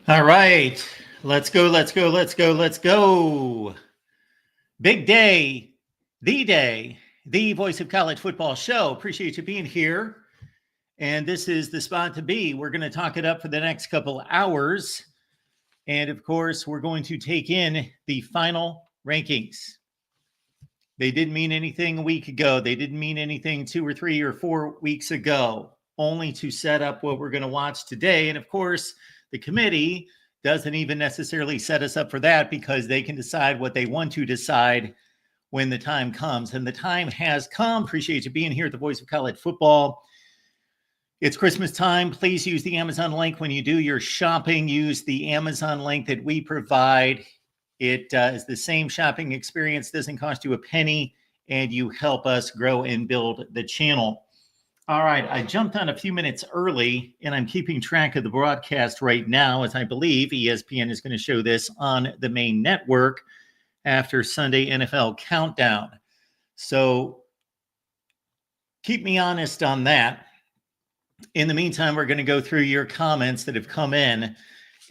All right, let's go, let's go, let's go, let's go. Big day, the Voice of College Football show. Appreciate you being here. And this is the spot to be. We're going to talk it up for the next couple hours. And of course, we're going to take in the final rankings. They didn't mean anything a week ago. They didn't mean anything 2 or 3 or 4 weeks ago, only to set up what we're going to watch today. And of course, the committee doesn't even necessarily set us up for that because they can decide what they want to decide when the time comes. And the time has come. Appreciate you being here at the Voice of College Football. It's Christmas time. Please use the Amazon link when you do your shopping. Use the Amazon link that we provide. It is the same shopping experience, doesn't cost you a penny, and you help us grow and build the channel. All right, I jumped on a few minutes early, and I'm keeping track of the broadcast right now, as I believe ESPN is going to show this on the main network after Sunday NFL Countdown. So keep me honest on that. In the meantime, we're going to go through your comments that have come in.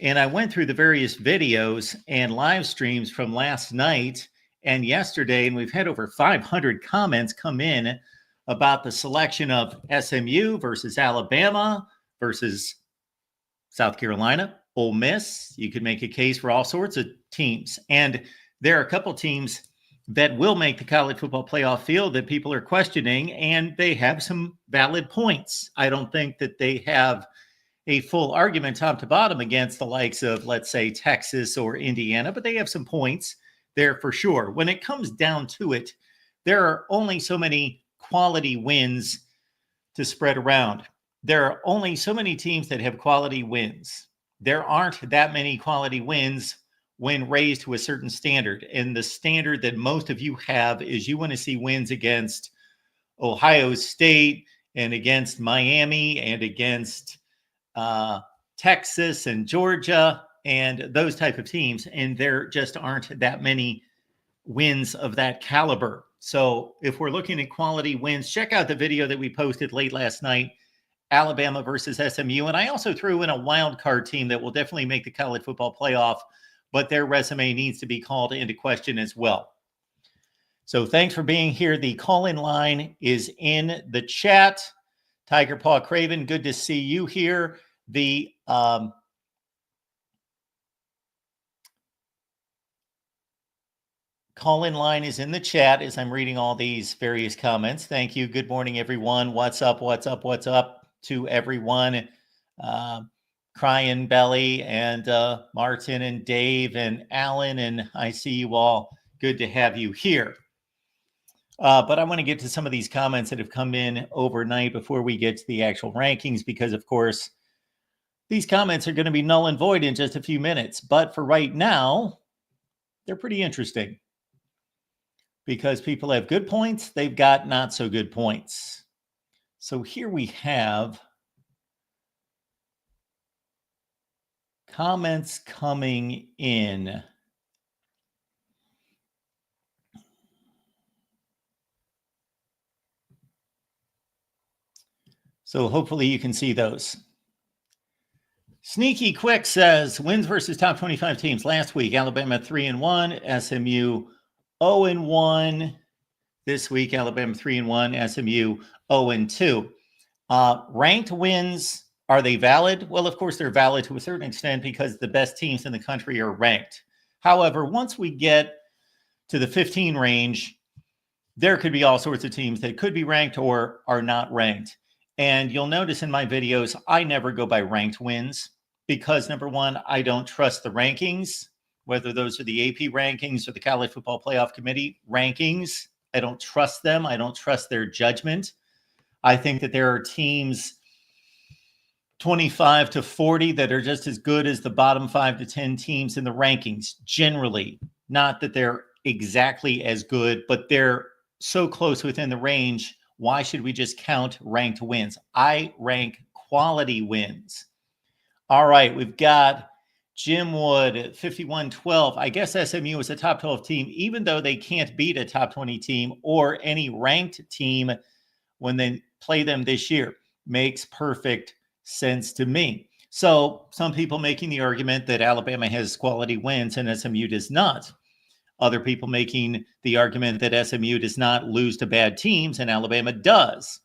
And I went through the various videos and live streams from last night and yesterday, and we've had over 500 comments come in about the selection of SMU versus Alabama versus South Carolina, Ole Miss. You could make a case for all sorts of teams. And there are a couple teams that will make the college football playoff field that people are questioning, and they have some valid points. I don't think that they have a full argument top to bottom against the likes of, let's say, Texas or Indiana, but they have some points there for sure. When it comes down to it, there are only so many quality wins to spread around. There are only so many teams that have quality wins. There aren't that many quality wins when raised to a certain standard. And the standard that most of you have is you want to see wins against Ohio State and against Miami and against Texas and Georgia and those type of teams. And there just aren't that many wins of that caliber. So if we're looking at quality wins, check out the video that we posted late last night, Alabama versus SMU. And I also threw in a wild card team that will definitely make the college football playoff, but their resume needs to be called into question as well. So thanks for being here. The call-in line is in the chat. Tiger Paw Craven, good to see you here. The call-in line is in the chat as I'm reading all these various comments. Thank you. Good morning, everyone. What's up? What's up? What's up to everyone? Crying Belly and Martin and Dave and Alan, and I see you all. Good to have you here. But I want to get to some of these comments that have come in overnight before we get to the actual rankings, because, of course, these comments are going to be null and void in just a few minutes. But for right now, they're pretty interesting because people have good points. They've got not so good points. So here we have comments coming in. So hopefully you can see those. Sneaky Quick says, wins versus top 25 teams last week. Alabama 3-1, SMU 0-1. This week, Alabama 3-1, SMU 0-2. Ranked wins, are they valid? Well, of course, they're valid to a certain extent because the best teams in the country are ranked. However, once we get to the 15 range, there could be all sorts of teams that could be ranked or are not ranked. And you'll notice in my videos, I never go by ranked wins because, number one, I don't trust the rankings, whether those are the AP rankings or the College Football Playoff Committee rankings. I don't trust them. I don't trust their judgment. I think that there are teams 25 to 40 that are just as good as the bottom 5 to 10 teams in the rankings, generally. Not that they're exactly as good, but they're so close within the range. Why should we just count ranked wins? I rank quality wins. All right, we've got Jim Wood at 51-12. I guess SMU is a top 12 team, even though they can't beat a top 20 team or any ranked team when they play them this year. Makes perfect sense to me. So some people making the argument that Alabama has quality wins and SMU does not. Other people making the argument that SMU does not lose to bad teams and Alabama does.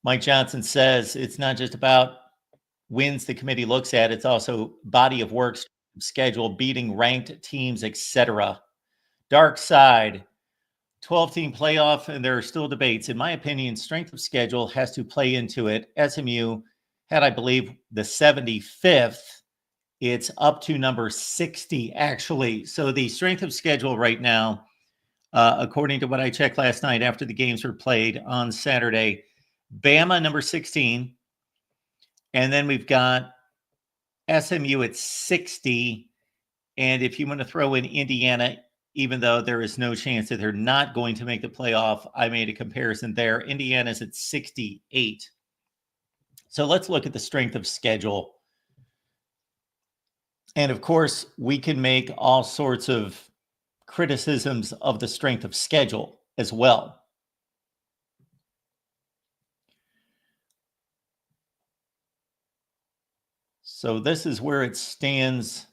Mike Johnson says it's not just about wins the committee looks at, it's also body of work, schedule, beating ranked teams, etc. Dark side, 12-team playoff, and there are still debates. In my opinion, strength of schedule has to play into it. SMU had, I believe, the 75th. It's up to number 60, actually. So the strength of schedule right now, according to what I checked last night after the games were played on Saturday, Bama, number 16. And then we've got SMU at 60. And if you want to throw in Indiana, even though there is no chance that they're not going to make the playoff, I made a comparison there. Indiana's at 68. So let's look at the strength of schedule. And of course, we can make all sorts of criticisms of the strength of schedule as well. So this is where it stands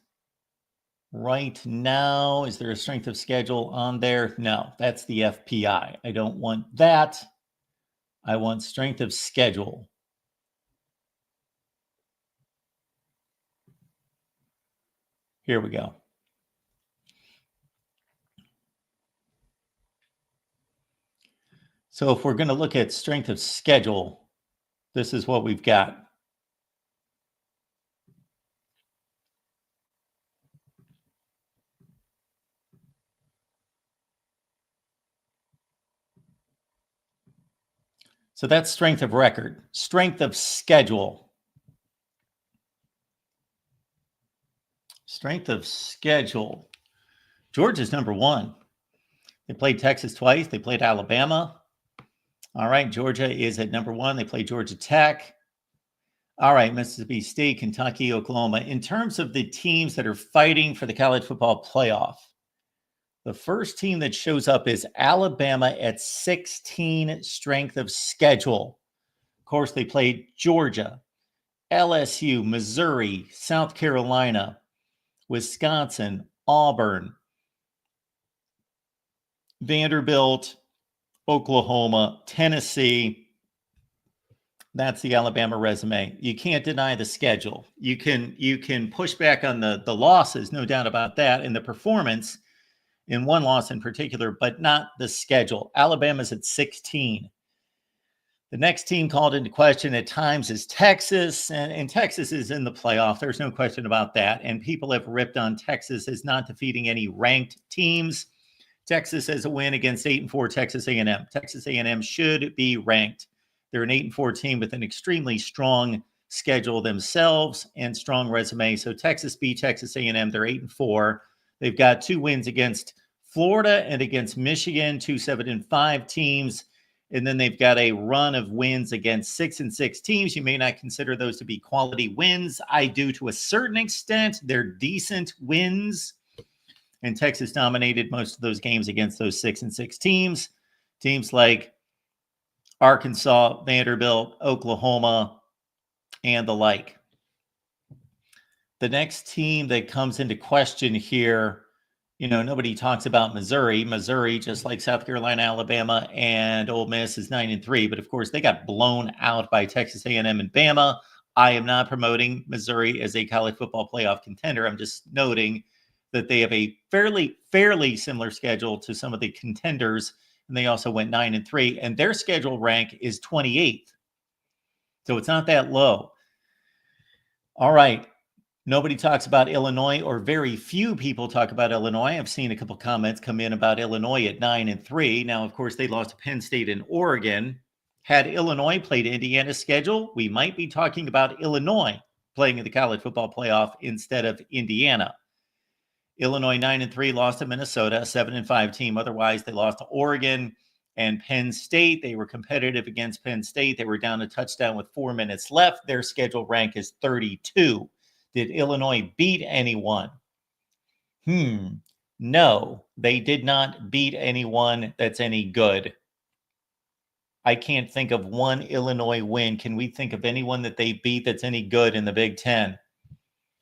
right now. Is there a strength of schedule on there? No, that's the FPI. I don't want that. I want strength of schedule. Here we go. So if we're going to look at strength of schedule, this is what we've got. So that's strength of record. Strength of schedule. Strength of schedule. Georgia's number one. They played Texas twice. They played Alabama. All right, Georgia is at number one. They play Georgia Tech. All right, Mississippi State, Kentucky, Oklahoma. In terms of the teams that are fighting for the college football playoff, the first team that shows up is Alabama at 16 strength of schedule. Of course, they played Georgia, LSU, Missouri, South Carolina, Wisconsin, Auburn, Vanderbilt, Oklahoma, Tennessee. That's the Alabama resume. You can't deny the schedule. You can push back on the losses, no doubt about that, and the performance in one loss in particular, but not the schedule. Alabama's at 16. The next team called into question at times is Texas, and Texas is in the playoff. There's no question about that. And people have ripped on Texas as not defeating any ranked teams. Texas has a win against 8-4 Texas A&M. Texas A&M should be ranked. They're an 8-4 team with an extremely strong schedule themselves and strong resume. So Texas beat Texas A&M. They're 8-4. They've got 2 wins against Florida and against Michigan, 2 7-5 teams. And then they've got a run of wins against 6-6 teams. You may not consider those to be quality wins. I do to a certain extent. They're decent wins. And Texas dominated most of those games against those 6-6 teams. Teams like Arkansas, Vanderbilt, Oklahoma, and the like. The next team that comes into question here, nobody talks about Missouri. Missouri, just like South Carolina, Alabama, and Ole Miss, is 9-3. But of course, they got blown out by Texas A&M and Bama. I am not promoting Missouri as a college football playoff contender. I'm just noting that they have a fairly similar schedule to some of the contenders, and they also went 9-3, and their schedule rank is 28th. So it's not that low. All right. Nobody talks about Illinois, or very few people talk about Illinois. I've seen a couple comments come in about Illinois at 9-3. Now, of course, they lost to Penn State and Oregon. Had Illinois played Indiana's schedule, we might be talking about Illinois playing in the college football playoff instead of Indiana. Illinois 9-3 lost to Minnesota, a 7-5 team. Otherwise, they lost to Oregon and Penn State. They were competitive against Penn State. They were down a touchdown with 4 minutes left. Their schedule rank is 32. Did Illinois beat anyone? No, they did not beat anyone that's any good. I can't think of one Illinois win. Can we think of anyone that they beat that's any good in the Big Ten?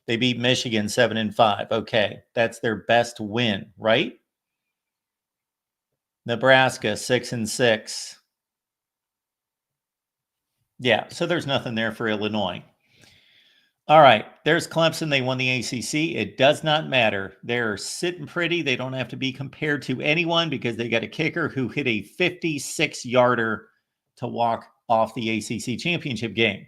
They beat Michigan 7-5. Okay, that's their best win, right? Nebraska 6-6. Yeah, so there's nothing there for Illinois. All right, there's Clemson. They won the ACC. It does not matter. They're sitting pretty. They don't have to be compared to anyone because they got a kicker who hit a 56-yarder to walk off the ACC championship game.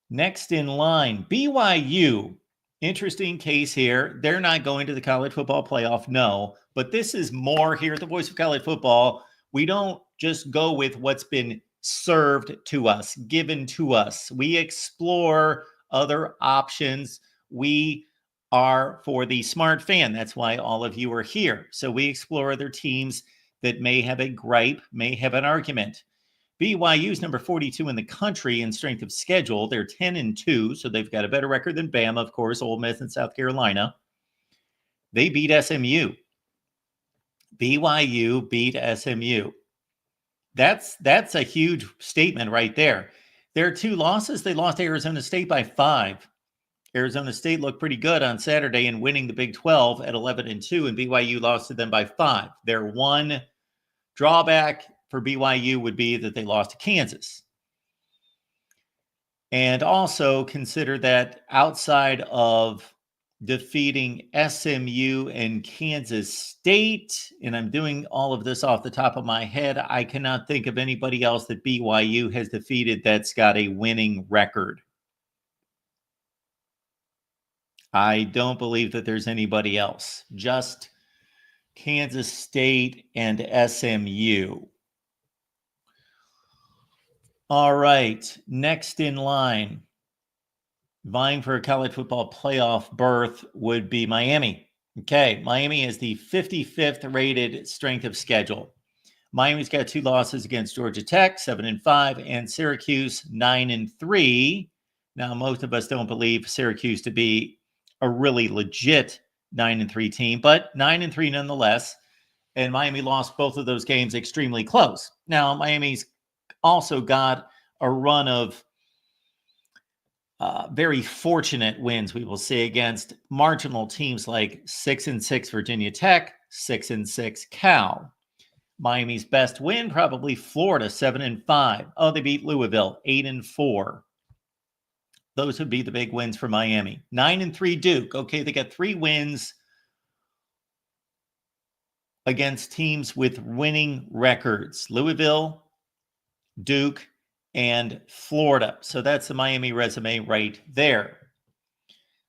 Next in line, BYU. Interesting case here. They're not going to the college football playoff, no, but this is more here at the Voice of College Football. We don't just go with what's been served to us, given to us. We explore other options. We are for the smart fan. That's why all of you are here. So we explore other teams that may have a gripe, may have an argument. BYU is number 42 in the country in strength of schedule. They're 10-2, so they've got a better record than Bama, of course, Ole Miss and South Carolina. They beat SMU. BYU beat SMU. That's a huge statement right there. Their two losses, they lost Arizona State by 5. Arizona State looked pretty good on Saturday in winning the Big 12 at 11-2, and BYU lost to them by 5. Their one drawback for BYU would be that they lost to Kansas. And also consider that outside of defeating SMU and Kansas State, and I'm doing all of this off the top of my head, I cannot think of anybody else that BYU has defeated that's got a winning record. I don't believe that there's anybody else, just Kansas State and SMU. All right, next in line, vying for a college football playoff berth would be Miami. Okay, Miami is the 55th rated strength of schedule. Miami's got 2 losses against Georgia Tech, 7-5, and Syracuse, 9-3. Now, most of us don't believe Syracuse to be a really legit 9-3 team, but 9-3 nonetheless. And Miami lost both of those games extremely close. Now, Miami's also got a run of very fortunate wins, we will say, against marginal teams like 6-6 Virginia Tech, 6-6 Cal. Miami's best win, probably Florida, 7-5. Oh, they beat Louisville, 8-4. Those would be the big wins for Miami. 9-3 Duke. Okay, they got 3 wins against teams with winning records. Louisville, Duke, and Florida. So that's the Miami resume right there.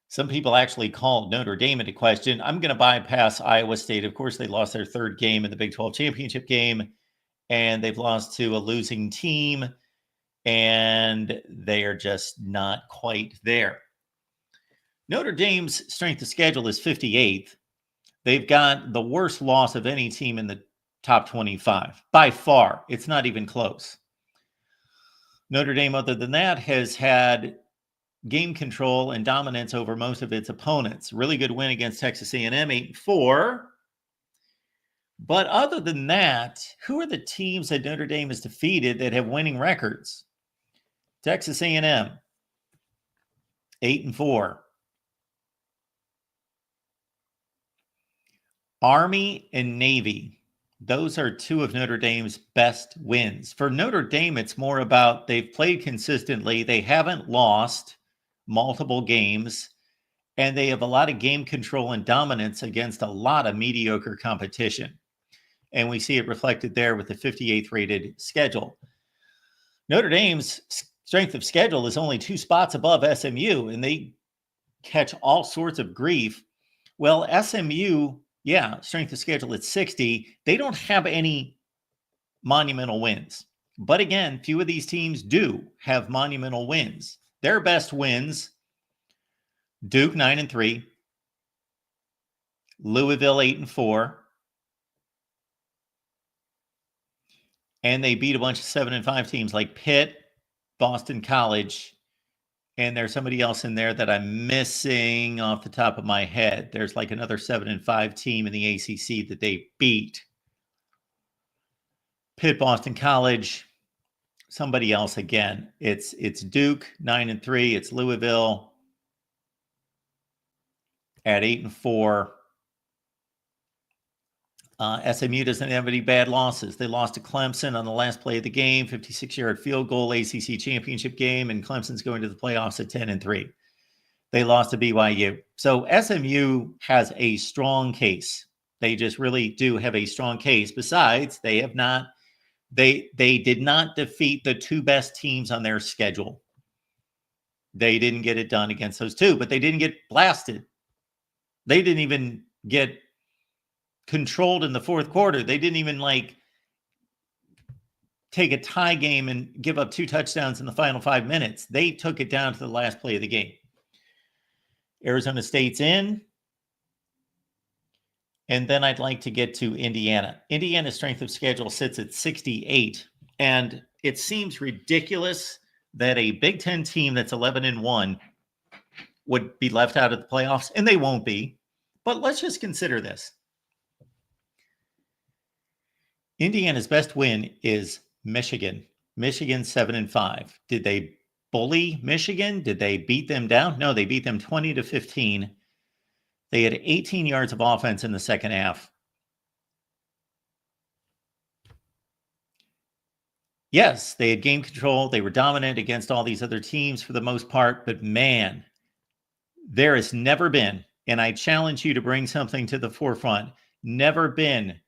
Some people actually called Notre Dame into question. I'm going to bypass Iowa State. Of course, they lost their 3rd game in the Big 12 championship game, and they've lost to a losing team, and they are just not quite there. Notre Dame's strength of schedule is 58th. They've got the worst loss of any team in the top 25. By far, it's not even close. Notre Dame, other than that, has had game control and dominance over most of its opponents. Really good win against Texas A&M, 8-4. But other than that, who are the teams that Notre Dame has defeated that have winning records? Texas A&M, 8-4. Army and Navy. Those are 2 of Notre Dame's best wins. For Notre Dame, it's more about they've played consistently. They haven't lost multiple games, and they have a lot of game control and dominance against a lot of mediocre competition. And we see it reflected there with the 58th rated schedule. Notre Dame's strength of schedule is only 2 spots above SMU, and they catch all sorts of grief. Well, SMU, yeah, strength of schedule at 60. They don't have any monumental wins. But again, few of these teams do have monumental wins. Their best wins, Duke 9-3, Louisville 8-4, and they beat a bunch of 7-5 teams like Pitt, Boston College, and there's somebody else in there that I'm missing off the top of my head. There's like another 7-5 team in the ACC that they beat. Pitt, Boston College, somebody else again. It's Duke 9-3. It's Louisville at 8-4. SMU doesn't have any bad losses. They lost to Clemson on the last play of the game, 56-yard field goal, ACC championship game, and Clemson's going to the playoffs at 10-3. They lost to BYU. So SMU has a strong case. They just really do have a strong case. Besides, they have not. They did not defeat the two best teams on their schedule. They didn't get it done against those two, but they didn't get blasted. They didn't even get controlled in the fourth quarter. They didn't even take a tie game and give up 2 touchdowns in the final 5 minutes. They took it down to the last play of the game. Arizona State's in. And then I'd like to get to Indiana. Indiana's strength of schedule sits at 68. And it seems ridiculous that a Big Ten team that's 11-1 would be left out of the playoffs, and they won't be. But let's just consider this. Indiana's best win is Michigan. Michigan 7-5. Did they bully Michigan? Did they beat them down? No, they beat them 20-15. They had 18 yards of offense in the second half. Yes, they had game control. They were dominant against all these other teams for the most part. But man, there has never been, and I challenge you to bring something to the forefront, never been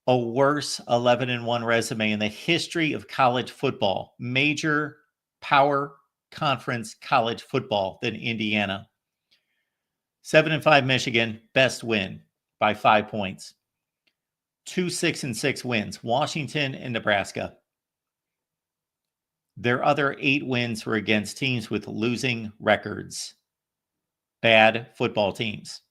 a worse 11-1 resume in the history of college football, major power conference college football, than Indiana. 7-5 Michigan, best win by 5 points. 2 6-6 wins, Washington and Nebraska. Their other 8 wins were against teams with losing records, bad football teams.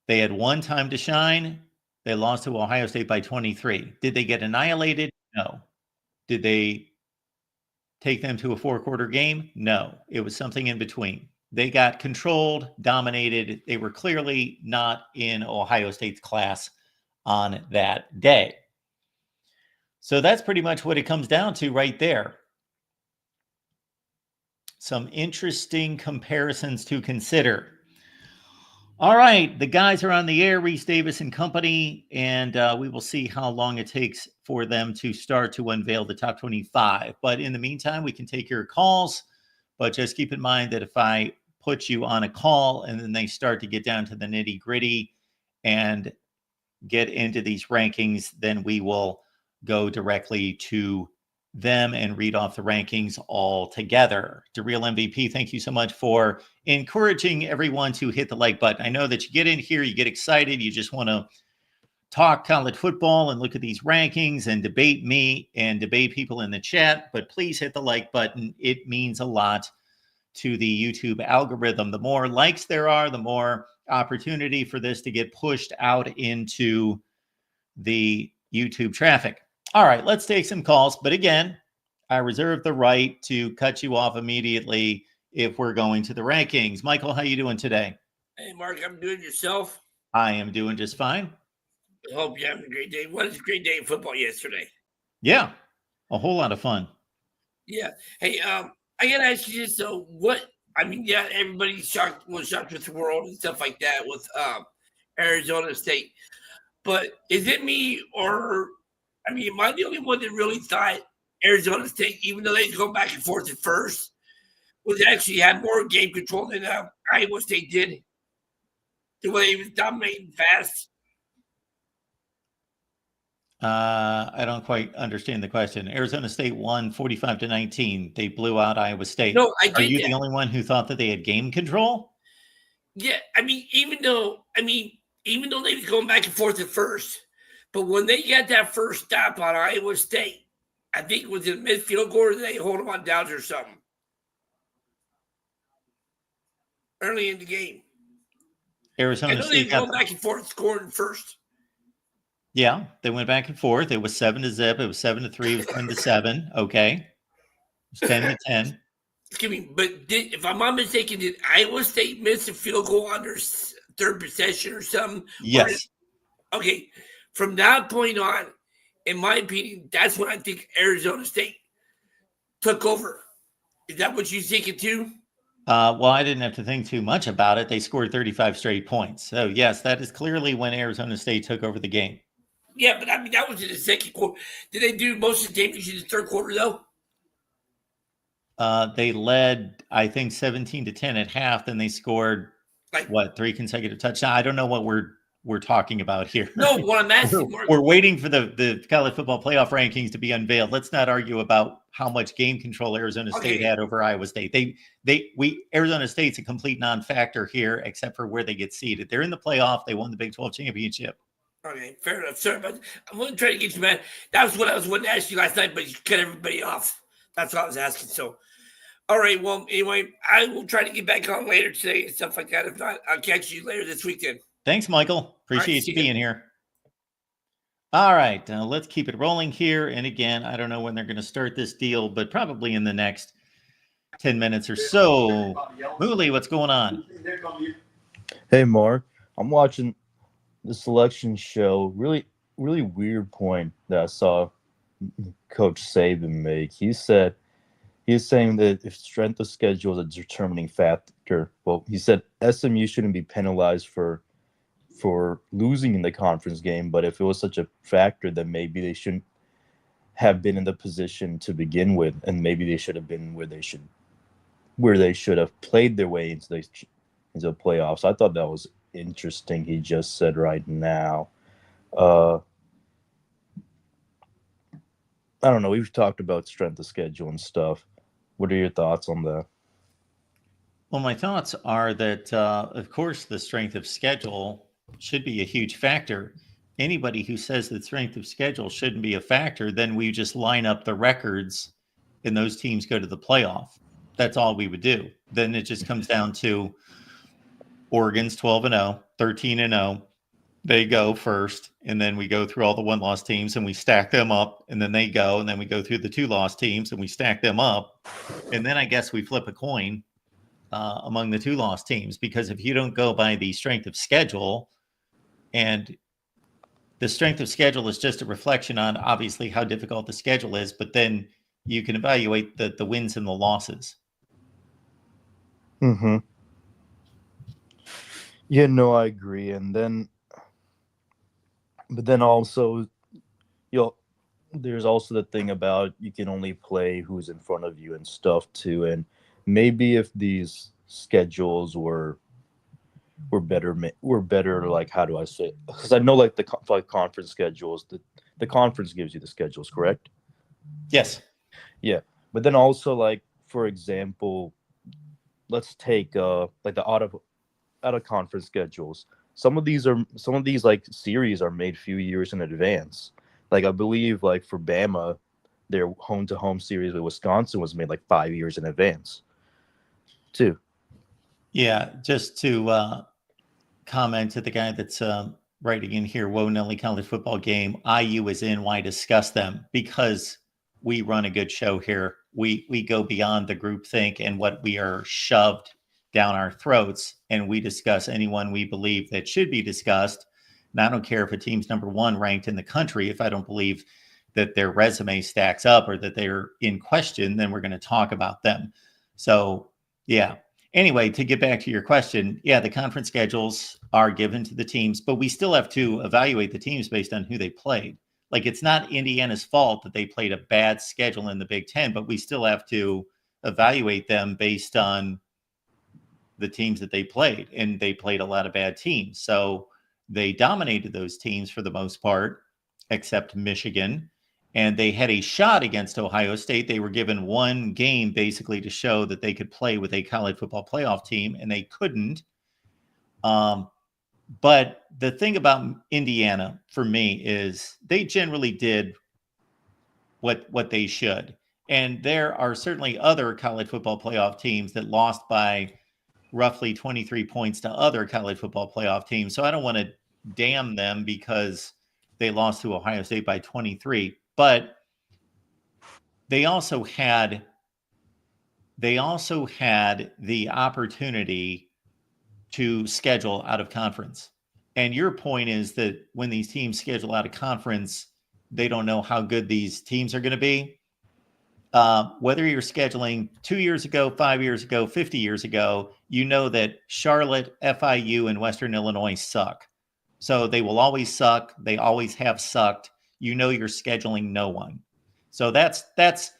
They had one time to shine. They lost to Ohio State by 23. Did they get annihilated? No. Did they take them to a 4-quarter game? No. It was something in between. They got controlled, dominated. They were clearly not in Ohio State's class on that day. So that's pretty much what it comes down to right there. Some interesting comparisons to consider. All right, the guys are on the air, Reese Davis and company, and we will see how long it takes for them to start to unveil the top 25. But in the meantime, we can take your calls, but just keep in mind that if I put you on a call and then they start to get down to the nitty gritty and get into these rankings, then we will go directly to them and read off the rankings all together. DeReal MVP, thank you so much for encouraging everyone to hit the like button. I know that you get in here, you get excited, you just want to talk college football and look at these rankings and debate me and debate people in the chat, but please hit the like button. It means a lot to the YouTube algorithm. The more likes there are, the more opportunity for this to get pushed out into the YouTube traffic. All right, let's take some calls. But again, I reserve the right to cut you off immediately if we're going to the rankings. Michael, how you doing today? Hey, Mark, I'm doing yourself. I am doing just fine. I hope you're having a great day. What was a great day in football yesterday? Yeah, a whole lot of fun. Yeah. Hey, I gotta ask you this though. Everybody was shocked with the world and stuff like that with Arizona State. But is it me or am I the only one that really thought Arizona State, even though they go back and forth at first, was actually had more game control than Iowa State did? The way he was dominating fast. I don't quite understand the question. Arizona State won 45-19. They blew out Iowa State. No, I get Are you that. the only one who thought that they had game control? Yeah, even though they was going back and forth at first, but when they got that first stop on Iowa State, I think it was in midfield goal or they hold them on downs or something early in the game. Arizona State they were going back and forth scoring first. Yeah, they went back and forth. It was 7-0. It was 7-3. It was 10-7. Okay, it was 10-10. Excuse me, but if I'm not mistaken, did Iowa State miss a field goal on their third possession or something? Yes. Okay, from that point on, in my opinion, that's when I think Arizona State took over. Is that what you're thinking too? Well, I didn't have to think too much about it. They scored 35 straight points. So, yes, that is clearly when Arizona State took over the game. Yeah, but I mean, that was in the second quarter. Did they do most of the damage in the third quarter, though? They led, I think, 17-10 at half. Then they scored, Like, 3 consecutive touchdowns? I don't know what we're talking about here. no, what I'm asking, Mark. We're waiting for the college football playoff rankings to be unveiled. Let's not argue about how much game control Arizona State had over Iowa State. Arizona State's a complete non-factor here, except for where they get seeded. They're in the playoff. They won the Big 12 championship. Okay, fair enough. Sorry, but I wasn't trying to get you mad. That was what I was wanting to ask you last night, but you cut everybody off. That's what I was asking. So, all right. Well, anyway, I will try to get back on later today and stuff like that. If not, I'll catch you later this weekend. Thanks, Michael. Appreciate you being here. All right, let's keep it rolling here. And again, I don't know when they're going to start this deal, but probably in the next 10 minutes or so. Mooley, what's going on? Hey, Mark. I'm watching the selection show. Really, really weird point that I saw Coach Saban make. He's saying that if strength of schedule is a determining factor, well, he said SMU shouldn't be penalized for losing in the conference game, but if it was such a factor, then maybe they shouldn't have been in the position to begin with, and maybe they should have been where they should have played their way into the playoffs. I thought that was interesting. He just said right now. I don't know. We've talked about strength of schedule and stuff. What are your thoughts on that? Well, my thoughts are that, of course, the strength of schedule should be a huge factor. Anybody who says that strength of schedule shouldn't be a factor, then we just line up the records and those teams go to the playoff. That's all we would do. Then it just comes down to Oregon's 12-0, 13-0. They go first, and then we go through all the one-loss teams and we stack them up, and then they go, and then we go through the two-loss teams and we stack them up. And then I guess we flip a coin among the two-loss teams, because if you don't go by the strength of schedule, and the strength of schedule is just a reflection on obviously how difficult the schedule is, but then you can evaluate the wins and the losses. Mm-hmm. Yeah, no, I agree. But then also, there's also the thing about you can only play who's in front of you and stuff too. And maybe if these schedules were better, like, how do I say it? Because I know like the conference schedules, the conference gives you the schedules, correct? Yes. Yeah. But then also, like, for example, let's take like the out of conference schedules. Some of these like series are made a few years in advance. Like I believe like for Bama, their home to home series with Wisconsin was made like 5 years in advance too. Yeah, just to comment to the guy that's writing in here, Whoa Nelly College Football Game, IU is in, why discuss them? Because we run a good show here. We go beyond the groupthink and what we are shoved down our throats, and we discuss anyone we believe that should be discussed. And I don't care if a team's number one ranked in the country. If I don't believe that their resume stacks up or that they're in question, then we're going to talk about them. So, yeah. Anyway, to get back to your question, yeah, the conference schedules are given to the teams, but we still have to evaluate the teams based on who they played. Like, it's not Indiana's fault that they played a bad schedule in the Big Ten, but we still have to evaluate them based on the teams that they played, and they played a lot of bad teams. So they dominated those teams for the most part, except Michigan. And they had a shot against Ohio State. They were given one game basically to show that they could play with a college football playoff team, and they couldn't. But the thing about Indiana for me is they generally did what they should. And there are certainly other college football playoff teams that lost by roughly 23 points to other college football playoff teams. So I don't want to damn them because they lost to Ohio State by 23. But they also had the opportunity to schedule out of conference. And your point is that when these teams schedule out of conference, They don't know how good these teams are going to be. Whether you're scheduling 2 years ago, 5 years ago, 50 years ago, you know that Charlotte, FIU, and Western Illinois suck. So they will always suck. They always have sucked. You know you're scheduling no one. So that's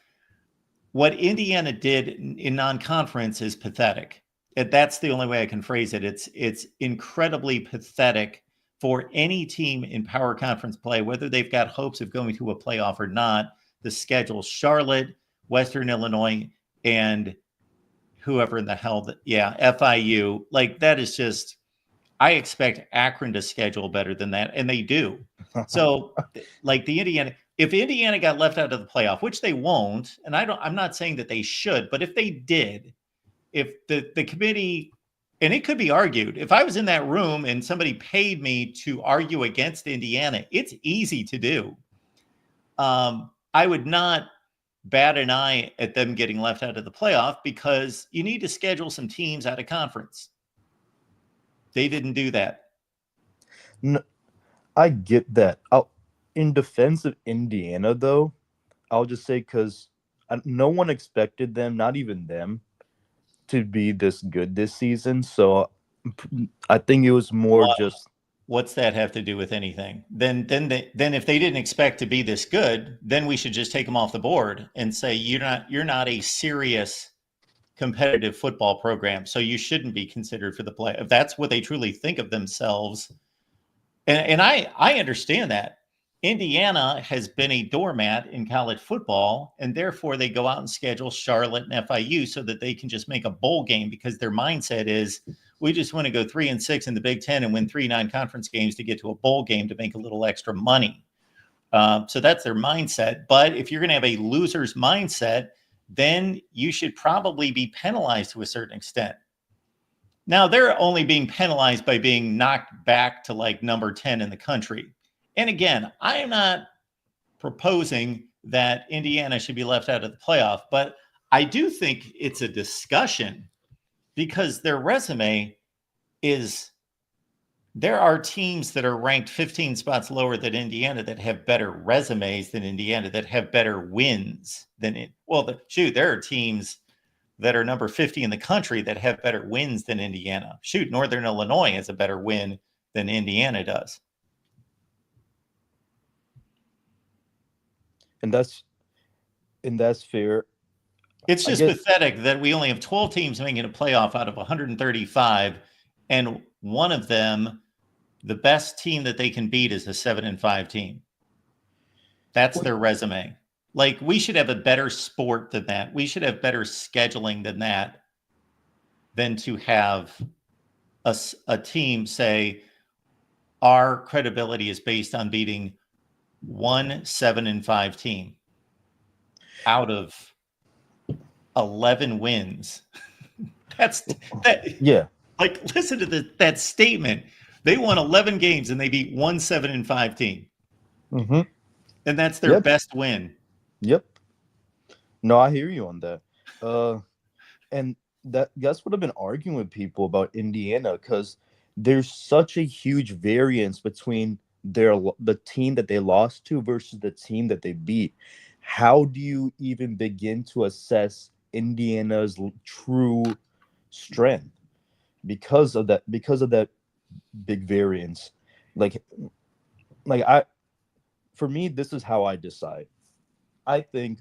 what Indiana did in non-conference is pathetic. That's the only way I can phrase it. It's incredibly pathetic for any team in power conference play, whether they've got hopes of going to a playoff or not, to schedule Charlotte, Western Illinois, and whoever in the hell FIU. Like, that is just, I expect Akron to schedule better than that, and they do. So like if Indiana got left out of the playoff, which they won't, and I'm not saying that they should, but if they did, if the committee, and it could be argued, if I was in that room and somebody paid me to argue against Indiana, it's easy to do. I would not bat an eye at them getting left out of the playoff because you need to schedule some teams out of conference. They didn't do that. No, I get that. In defense of Indiana, though, I'll just say because no one expected them, not even them, to be this good this season. So I think it was more just. What's that have to do with anything? Then if they didn't expect to be this good, then we should just take them off the board and say you're not a serious competitive football program, so you shouldn't be considered for the play. If that's what they truly think of themselves, and I understand that Indiana has been a doormat in college football, and therefore they go out and schedule Charlotte and FIU so that they can just make a bowl game because their mindset is we just want to go 3-6 in the Big Ten and win 3 non-conference games to get to a bowl game to make a little extra money. So that's their mindset. But if you're going to have a loser's mindset, then you should probably be penalized to a certain extent. Now, they're only being penalized by being knocked back to like number 10 in the country. And again, I am not proposing that Indiana should be left out of the playoff, but I do think it's a discussion because their resume is, there are teams that are ranked 15 spots lower than Indiana that have better resumes than Indiana, that have better wins than it. Well, there are teams that are number 50 in the country that have better wins than Indiana. Northern Illinois has a better win than Indiana does. And that's fair. It's just pathetic that we only have 12 teams making a playoff out of 135, and one of them, the best team that they can beat, is a 7-5 team. That's their resume. Like, we should have a better sport than that. We should have better scheduling than that, than to have a team say our credibility is based on beating one 7-5 team out of 11 wins. That's that. Yeah. Like, listen to that statement. They won 11 games and they beat one 7-5 team. Mm-hmm. And that's their best win. Yep. No, I hear you on that. And that's what I've been arguing with people about Indiana, because there's such a huge variance between the team that they lost to versus the team that they beat. How do you even begin to assess Indiana's true strength because of that big variance? For me, this is how I decide. I think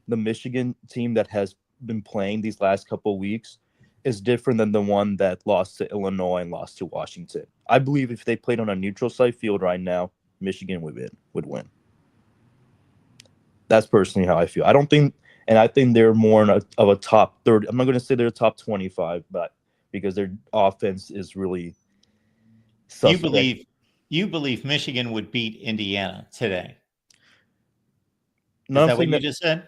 the Michigan team that has been playing these last couple of weeks is different than the one that lost to Illinois and lost to Washington. I believe if they played on a neutral site field right now, Michigan would win. That's personally how I feel. I think they're more of a top 30. I'm not going to say they're a top 25, but because their offense is really suspect. You believe Michigan would beat Indiana today? No, is that what you just said?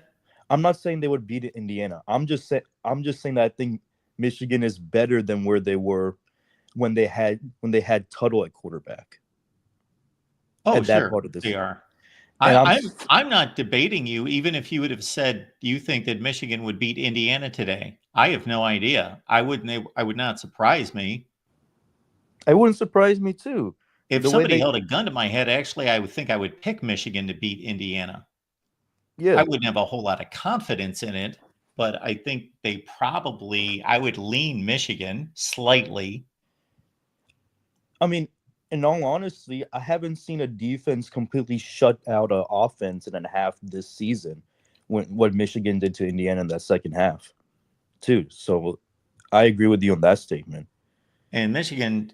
I'm not saying they would beat Indiana. I'm just saying that I think Michigan is better than where they were when they had Tuttle at quarterback. Oh, at sure, that part of they are. I'm not debating you. Even if you would have said you think that Michigan would beat Indiana today, I have no idea. I would not surprise me. It wouldn't surprise me too. If The way somebody they, held a gun to my head, actually, I would think I would pick Michigan to beat Indiana. I yeah, wouldn't have a whole lot of confidence in it, but I think I would lean Michigan slightly. I mean, in all honesty, I haven't seen a defense completely shut out an offense in a half this season. When what Michigan did to Indiana in that second half, too. So I agree with you on that statement. And Michigan,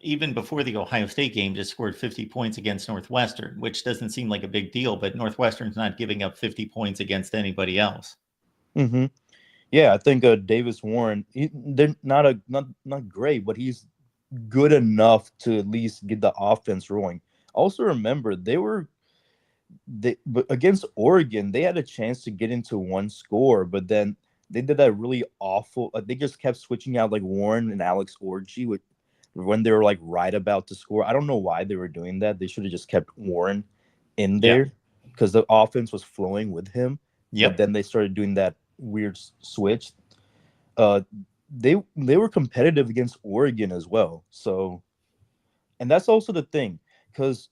even before the Ohio State game, just scored 50 points against Northwestern, which doesn't seem like a big deal, but Northwestern's not giving up 50 points against anybody else. Mm-hmm. Yeah, I think Davis Warren. They're not great, but he's good enough to at least get the offense rolling. Also, remember but against Oregon, they had a chance to get into one score, but then they did that really awful. They just kept switching out like Warren and Alex Orji when they were like right about to score. I don't know why they were doing that. They should have just kept Warren in there because the offense was flowing with him. But Yep. then they started doing that weird switch. Uh, they were competitive against Oregon as well. So, and that's also the thing because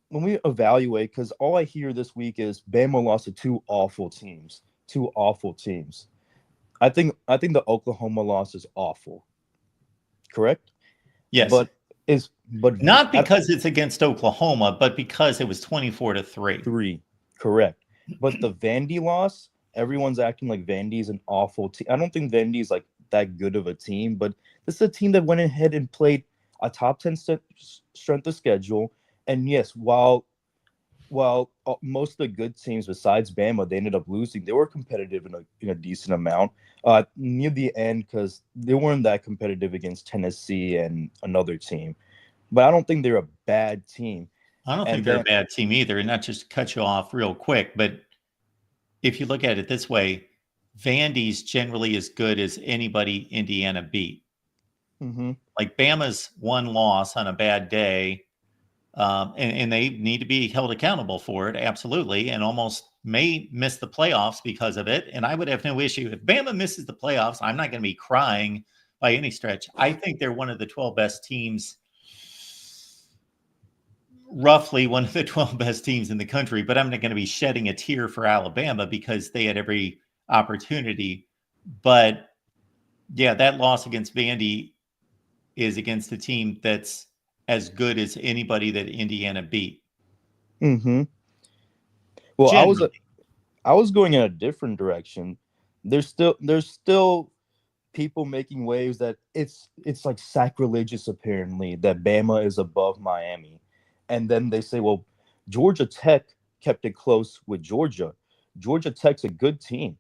when we evaluate, because all I hear this week is Bama lost to two awful teams. Two awful teams. I think the Oklahoma loss is awful. Correct? Yes. But Not because it's against Oklahoma, but because it was 24-3. 3. Correct. But the Vandy loss, everyone's acting like Vandy's an awful team. I don't think Vandy's like that good of a team, but this is a team that went ahead and played a top 10 strength of schedule. And yes, while most of the good teams besides Bama, they ended up losing, they were competitive in a decent amount near the end because they weren't that competitive against Tennessee and another team. But I don't think they're a bad team. I don't think they're a bad team either. And not just to cut you off real quick, but if you look at it this way, Vandy's generally as good as anybody Indiana beat. Mm-hmm. Like Bama's one loss on a bad day, and they need to be held accountable for it, absolutely, and almost may miss the playoffs because of it. And I would have no issue if Bama misses the playoffs. I'm not going to be crying by any stretch. I think they're one of the 12 best teams, roughly one of the 12 best teams in the country, but I'm not going to be shedding a tear for Alabama because they had every opportunity. But yeah, that loss against Vandy is against a team that's as good as anybody that Indiana beat. Mm-hmm. Well, Generally. I was going in a different direction. There's still people making waves that it's like sacrilegious apparently that Bama is above Miami. And then they say, well, Georgia Tech kept it close with Georgia. Georgia Tech's a good team.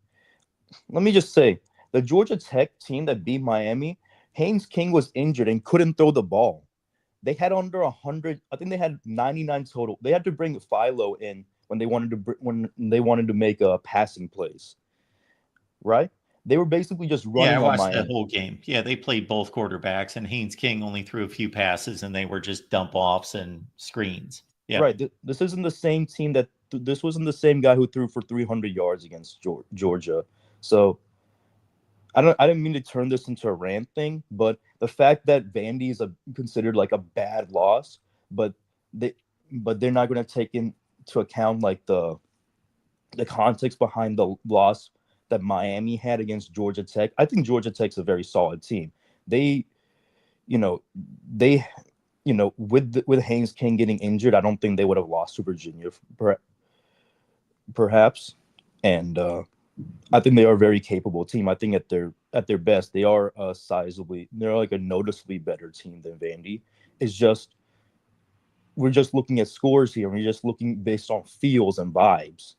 Let me just say, the Georgia Tech team that beat Miami, Haynes King was injured and couldn't throw the ball. They had under 100. I think they had 99 total. They had to bring Philo in when they wanted to make passing plays, right? They were basically just running I on watched the Miami. whole game. Yeah, they played both quarterbacks, and Haynes King only threw a few passes, and they were just dump offs and screens. Yeah, Right. This isn't the same team this wasn't the same guy who threw for 300 yards against Georgia. So I didn't mean to turn this into a rant thing, but the fact that Vandy is considered like a bad loss, but they're not going to take into account like the context behind the loss that Miami had against Georgia Tech. I think Georgia Tech's a very solid team. They, you know, they, with Haynes King getting injured, I don't think they would have lost to Virginia, perhaps. And I think they are a very capable team. I think at their best, they are they're like a noticeably better team than Vandy. It's just we're just looking at scores here. We're just looking based on feels and vibes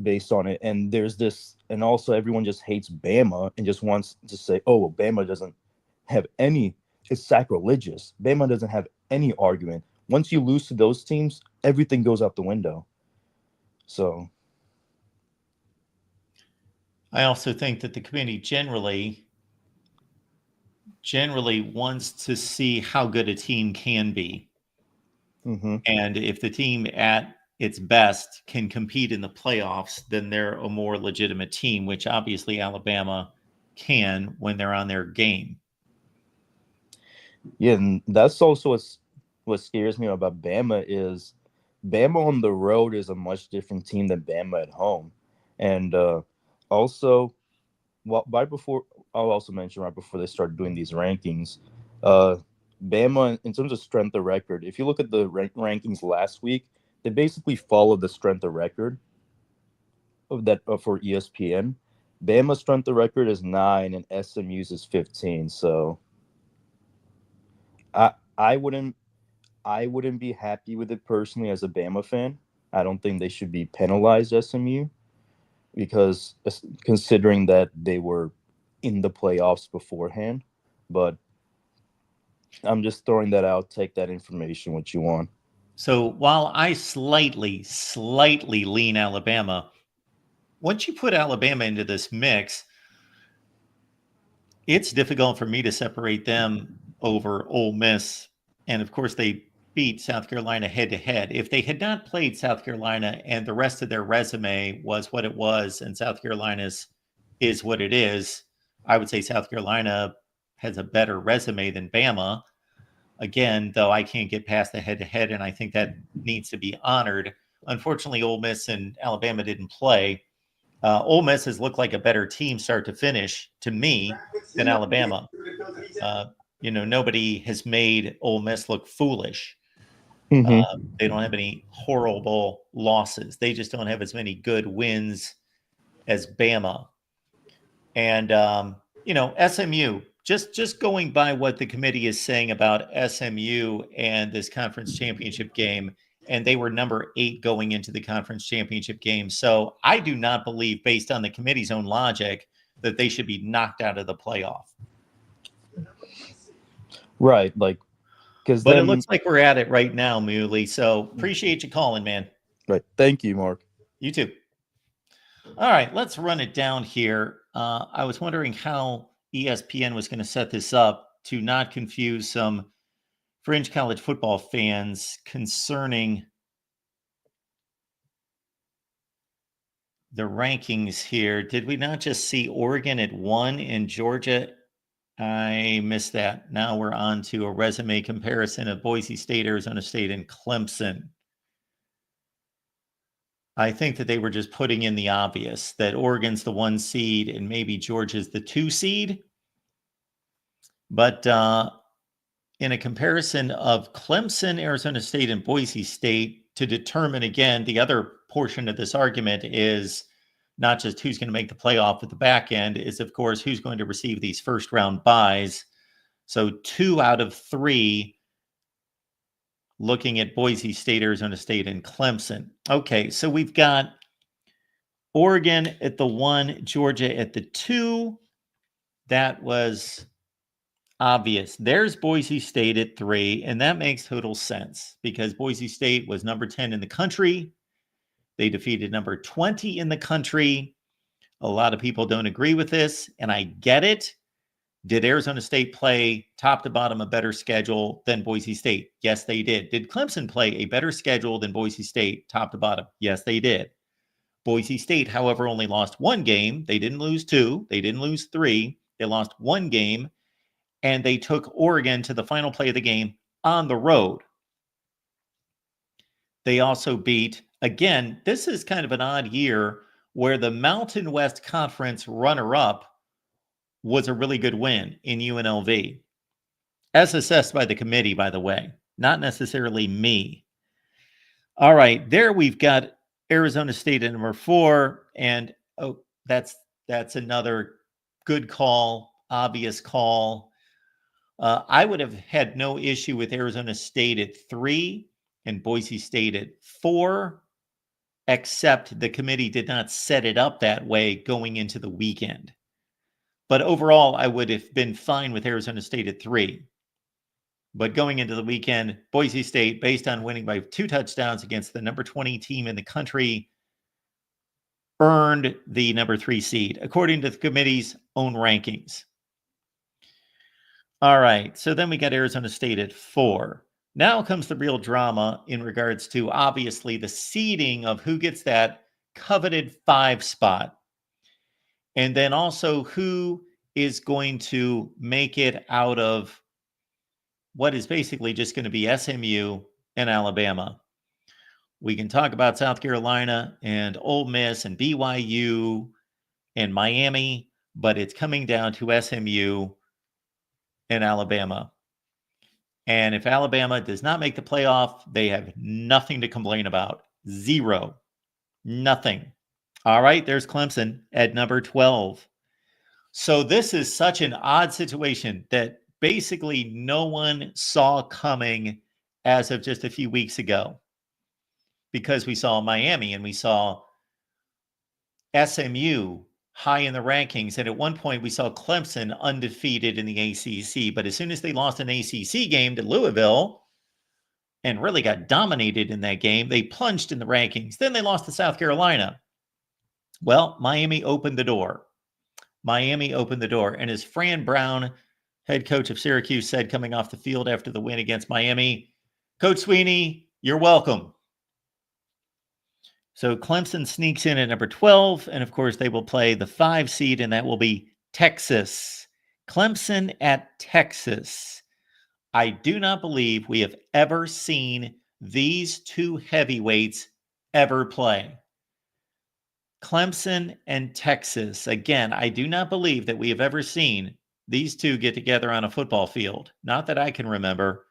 based on it. And there's this, and also everyone just hates Bama and just wants to say, oh, well, Bama doesn't have any, it's sacrilegious. Bama doesn't have any argument. Once you lose to those teams, everything goes out the window. So I also think that the committee generally wants to see how good a team can be. mm-hmm. And if the team at its best can compete in the playoffs, then they're a more legitimate team, which obviously Alabama can when they're on their game. Yeah, and that's also what scares me about Bama is Bama on the road is a much different team than Bama at home, and also, well, right before I'll also mention right before they start doing these rankings, uh, Bama in terms of strength of record. If you look at the rankings last week, they basically followed the strength of record of that for ESPN. Bama's strength of record is 9 and SMU's is 15. So I I wouldn't I wouldn't be happy with it personally as a Bama fan. I don't think they should be penalized SMU because considering that they were in the playoffs beforehand. But I'm just throwing that out. Take that information what you want. So while I slightly lean Alabama, once you put Alabama into this mix, it's difficult for me to separate them over Ole Miss. And of course, they beat South Carolina head to head. If they had not played South Carolina and the rest of their resume was what it was, and South Carolina's is what it is, I would say South Carolina has a better resume than Bama. Again, though, I can't get past the head to head, and I think that needs to be honored. Unfortunately, Ole Miss and Alabama didn't play. Ole Miss has looked like a better team start to finish to me than Alabama. Uh, nobody has made Ole Miss look foolish. Mm-hmm. They don't have any horrible losses. They just don't have as many good wins as Bama. And SMU. Just going by what the committee is saying about SMU and this conference championship game, and they were number 8 going into the conference championship game. So I do not believe, based on the committee's own logic, that they should be knocked out of the playoff. Right, like because But it then looks like we're at it right now, Muley. So appreciate you calling, man. right. Thank you, Mark. You too. All right, let's run it down here. I was wondering how ESPN was going to set this up to not confuse some fringe college football fans concerning the rankings here. Did we not just see Oregon at 1 and Georgia? I missed that. Now we're on to a resume comparison of Boise State, Arizona State, and Clemson. I think that they were just putting in the obvious that Oregon's the 1 seed and maybe Georgia's the 2 seed. But in a comparison of Clemson, Arizona State, and Boise State, to determine again, the other portion of this argument is not just who's going to make the playoff at the back end, is of course who's going to receive these first round buys. So 2 out of 3 looking at Boise State, Arizona State, and Clemson. Okay, so we've got Oregon at the 1, Georgia at the 2. That was obvious. There's Boise State at 3, and that makes total sense because Boise State was number 10 in the country. They defeated number 20 in the country. A lot of people don't agree with this, and I get it. Did Arizona State play top to bottom a better schedule than Boise State? Yes, they did. Did Clemson play a better schedule than Boise State top to bottom? Yes, they did. Boise State, however, only lost 1 game. They didn't lose 2. They didn't lose 3. They lost 1 game, and they took Oregon to the final play of the game on the road. They also beat, again, this is kind of an odd year where the Mountain West Conference runner-up was a really good win in UNLV, as assessed by the committee, by the way, not necessarily me. All right, there we've got Arizona State at number 4, and that's another good call, obvious call. I would have had no issue with Arizona State at 3 and Boise State at 4, except the committee did not set it up that way going into the weekend. But overall, I would have been fine with Arizona State at 3. But going into the weekend, Boise State, based on winning by 2 touchdowns against the number 20 team in the country, earned the number 3 seed, according to the committee's own rankings. All right, so then we got Arizona State at 4. Now comes the real drama in regards to, obviously, the seeding of who gets that coveted 5 spot. And then also who is going to make it out of what is basically just going to be SMU and Alabama. We can talk about South Carolina and Ole Miss and BYU and Miami, but it's coming down to SMU and Alabama. And if Alabama does not make the playoff, they have nothing to complain about. Zero. Nothing. All right, there's Clemson at number 12. So this is such an odd situation that basically no one saw coming as of just a few weeks ago, because we saw Miami and we saw SMU high in the rankings. And at one point, we saw Clemson undefeated in the ACC. But as soon as they lost an ACC game to Louisville and really got dominated in that game, they plunged in the rankings. Then they lost to South Carolina. Well, Miami opened the door. Miami opened the door. And as Fran Brown, head coach of Syracuse, said coming off the field after the win against Miami, Coach Sweeney, you're welcome. So Clemson sneaks in at number 12, and of course they will play the 5 seed, and that will be Texas. Clemson at Texas. I do not believe we have ever seen these two heavyweights ever play. Clemson and Texas. Again, I do not believe that we have ever seen these two get together on a football field. Not that I can remember.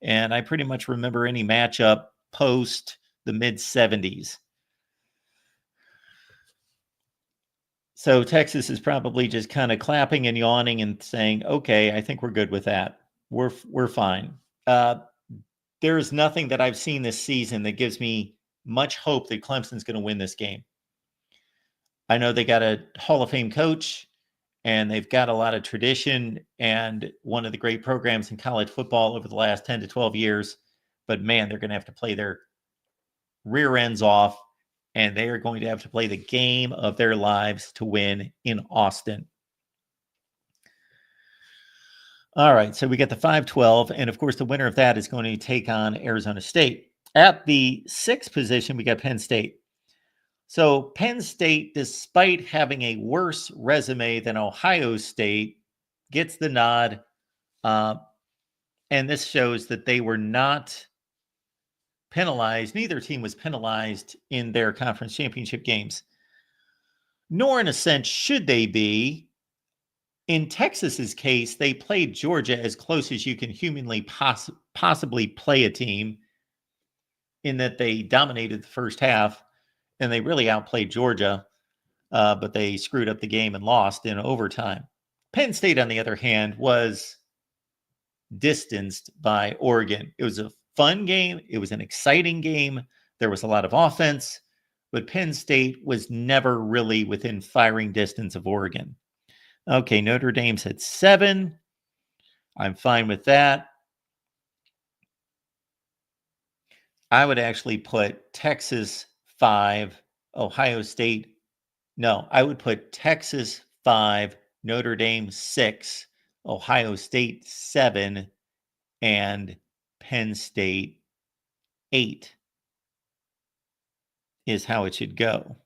And I pretty much remember any matchup post the mid-70s. So Texas is probably just kind of clapping and yawning and saying, okay, I think we're good with that. We're fine. There is nothing that I've seen this season that gives me much hope that Clemson's going to win this game. I know they got a Hall of Fame coach and they've got a lot of tradition and one of the great programs in college football over the last 10 to 12 years. But man, they're going to have to play their rear ends off. And they are going to have to play the game of their lives to win in Austin. All right, so we got the 5-12, and of course the winner of that is going to take on Arizona State. At the 6th position, we got Penn State. So Penn State, despite having a worse resume than Ohio State, gets the nod. And this shows that they were not penalized. Neither team was penalized in their conference championship games, nor in a sense should they be. In Texas's case, they played Georgia as close as you can humanly possibly play a team, in that they dominated the first half and they really outplayed Georgia, but they screwed up the game and lost in overtime. Penn State, on the other hand, was distanced by Oregon. It was a fun game. It was an exciting game. There was a lot of offense, but Penn State was never really within firing distance of Oregon. Okay, Notre Dame's at 7. I'm fine with that. I would actually put Texas 5, Ohio State. No, I would put Texas 5, Notre Dame 6, Ohio State 7, and Penn State 8 is how it should go,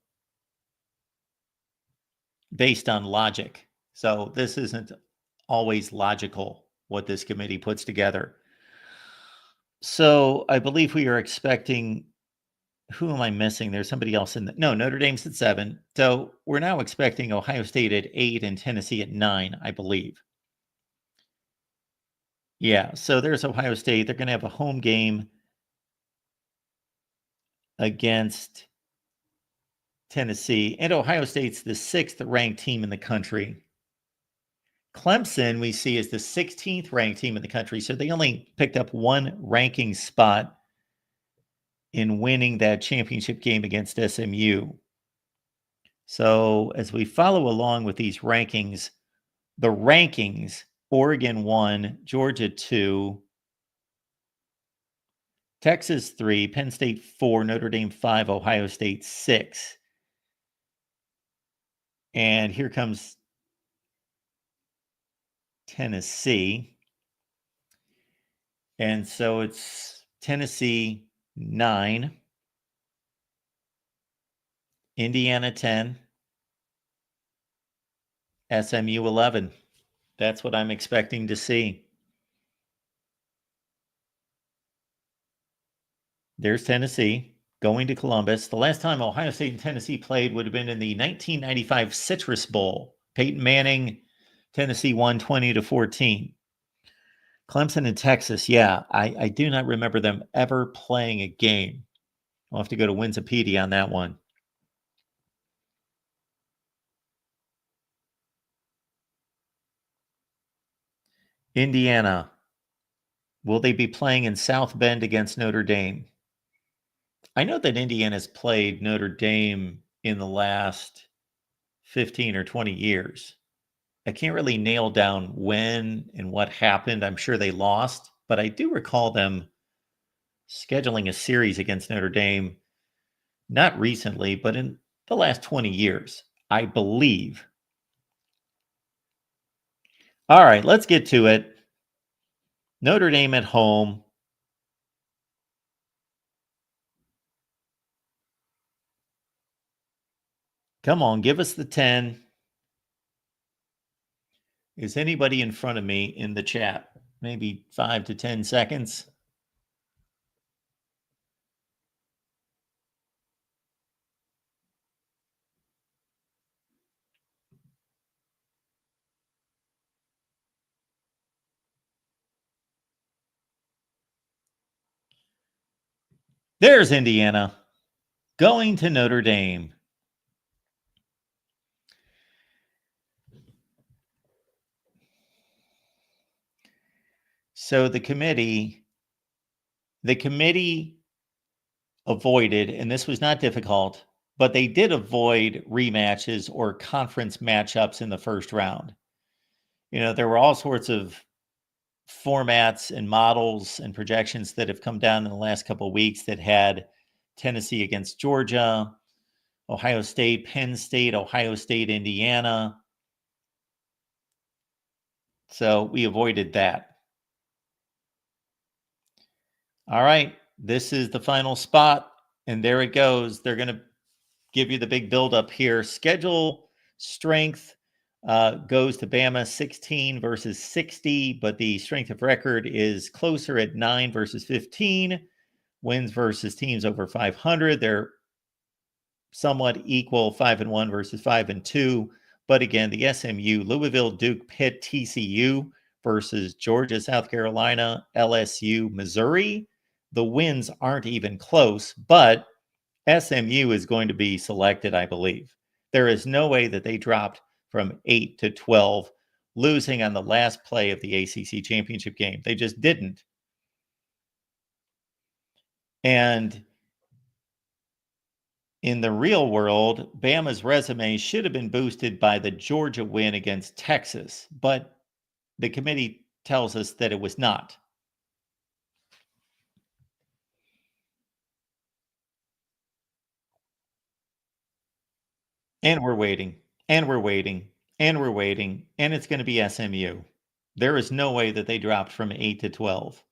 based on logic. So this isn't always logical, what this committee puts together. So I believe we are expecting, who am I missing? There's somebody else in the, no, Notre Dame's at 7. So we're now expecting Ohio State at 8 and Tennessee at 9, I believe. Yeah, so there's Ohio State. They're going to have a home game against Tennessee. And Ohio State's the 6th ranked team in the country. Clemson, we see, is the 16th ranked team in the country. So they only picked up one ranking spot in winning that championship game against SMU. So as we follow along with these rankings, the rankings, Oregon 1, Georgia 2, Texas 3, Penn State 4, Notre Dame 5, Ohio State 6. And here comes Tennessee. And so it's Tennessee 9, Indiana 10, SMU 11. That's what I'm expecting to see. There's Tennessee going to Columbus. The last time Ohio State and Tennessee played would have been in the 1995 Citrus Bowl. Peyton Manning, Tennessee won 20-14. Clemson and Texas, yeah, I do not remember them ever playing a game. I'll have to go to Wikipedia on that one. Indiana, will they be playing in South Bend against Notre Dame? I know that Indiana's played Notre Dame in the last 15 or 20 years. I can't really nail down when and what happened. I'm sure they lost, but I do recall them scheduling a series against Notre Dame, not recently, but in the last 20 years, I believe. All right, let's get to it. Notre Dame at home. Come on, give us the 10. Is anybody in front of me in the chat? Maybe 5 to 10 seconds. There's Indiana going to Notre Dame. So the committee avoided, and this was not difficult, but they did avoid rematches or conference matchups in the first round. You know, there were all sorts of formats and models and projections that have come down in the last couple of weeks that had Tennessee against Georgia, Ohio State, Penn State, Ohio State, Indiana. So we avoided that. All right, this is the final spot, and there it goes. They're going to give you the big buildup here. Schedule strength goes to Bama 16 versus 60, but the strength of record is closer at 9 versus 15. Wins versus teams over 500. They're somewhat equal, 5-1 versus 5-2. But again, the SMU, Louisville, Duke, Pitt, TCU versus Georgia, South Carolina, LSU, Missouri. The wins aren't even close, but SMU is going to be selected, I believe. There is no way that they dropped from 8 to 12, losing on the last play of the ACC championship game. They just didn't. And in the real world, Bama's resume should have been boosted by the Georgia win against Texas, but the committee tells us that it was not. And we're waiting, and we're waiting, and we're waiting, and it's going to be SMU. There is no way that they dropped from 8 to 12.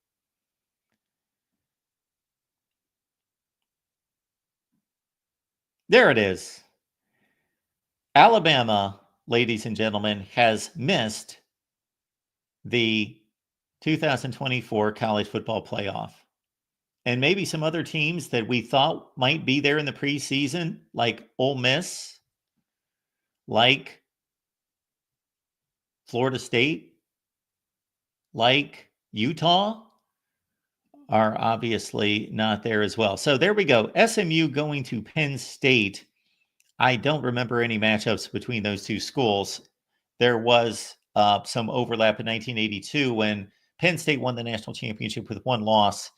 There it is. Alabama, ladies and gentlemen, has missed the 2024 college football playoff. And maybe some other teams that we thought might be there in the preseason, like Ole Miss, like Florida State, like Utah, are obviously not there as well. So there we go. SMU going to Penn State. I don't remember any matchups between those two schools. There was some overlap in 1982 when Penn State won the national championship with one loss,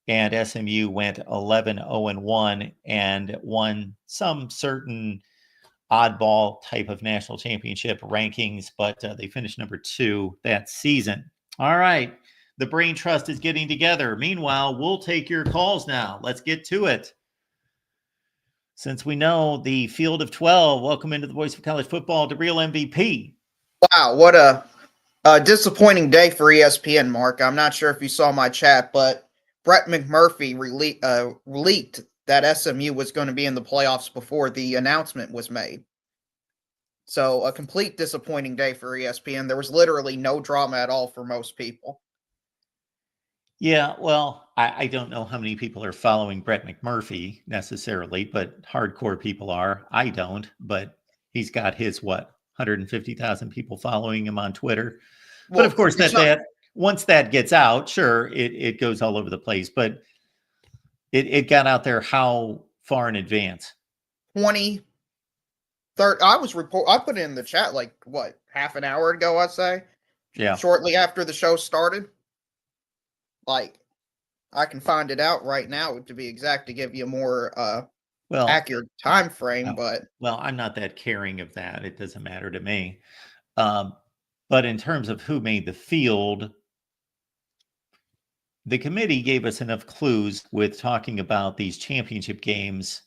and SMU went 11-0-1 and won some certain oddball type of national championship rankings, but they finished number 2 that season. All right. The Brain Trust is getting together. Meanwhile, we'll take your calls now. Let's get to it. Since we know the field of 12, welcome into the Voice of College Football, the real MVP. Wow, what a disappointing day for ESPN, Mark. I'm not sure if you saw my chat, but Brett McMurphy leaked that SMU was going to be in the playoffs before the announcement was made. So a complete disappointing day for ESPN. There was literally no drama at all for most people. Yeah, well, I don't know how many people are following Brett McMurphy necessarily, but hardcore people are. I don't, but he's got his 150,000 people following him on Twitter. But of Well, course, it's not that once that gets out, sure, it goes all over the place. But it got out there how far in advance? 20, 30. I put it in the chat like what, half an hour ago, I'd say. Yeah. Shortly after the show started. Like, I can find it out right now to be exact to give you a more Well, accurate time frame, but well, I'm not that caring of that. It doesn't matter to me. But in terms of who made the field, the committee gave us enough clues with talking about these championship games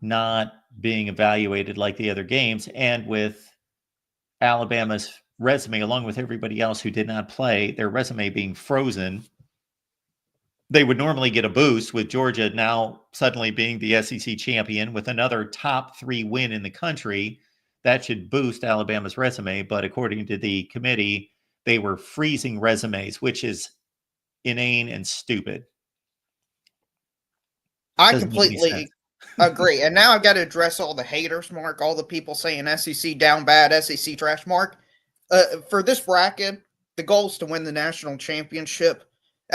not being evaluated like the other games, and with Alabama's resume, along with everybody else who did not play, their resume being frozen. They would normally get a boost with Georgia now suddenly being the SEC champion with another top 3 win in the country. That should boost Alabama's resume. But according to the committee, they were freezing resumes, which is inane and stupid. I Doesn't make any completely sense. agree. And now I've got to address all the haters, Mark, all the people saying SEC down bad, SEC trash, Mark. For this bracket, the goal is to win the national championship.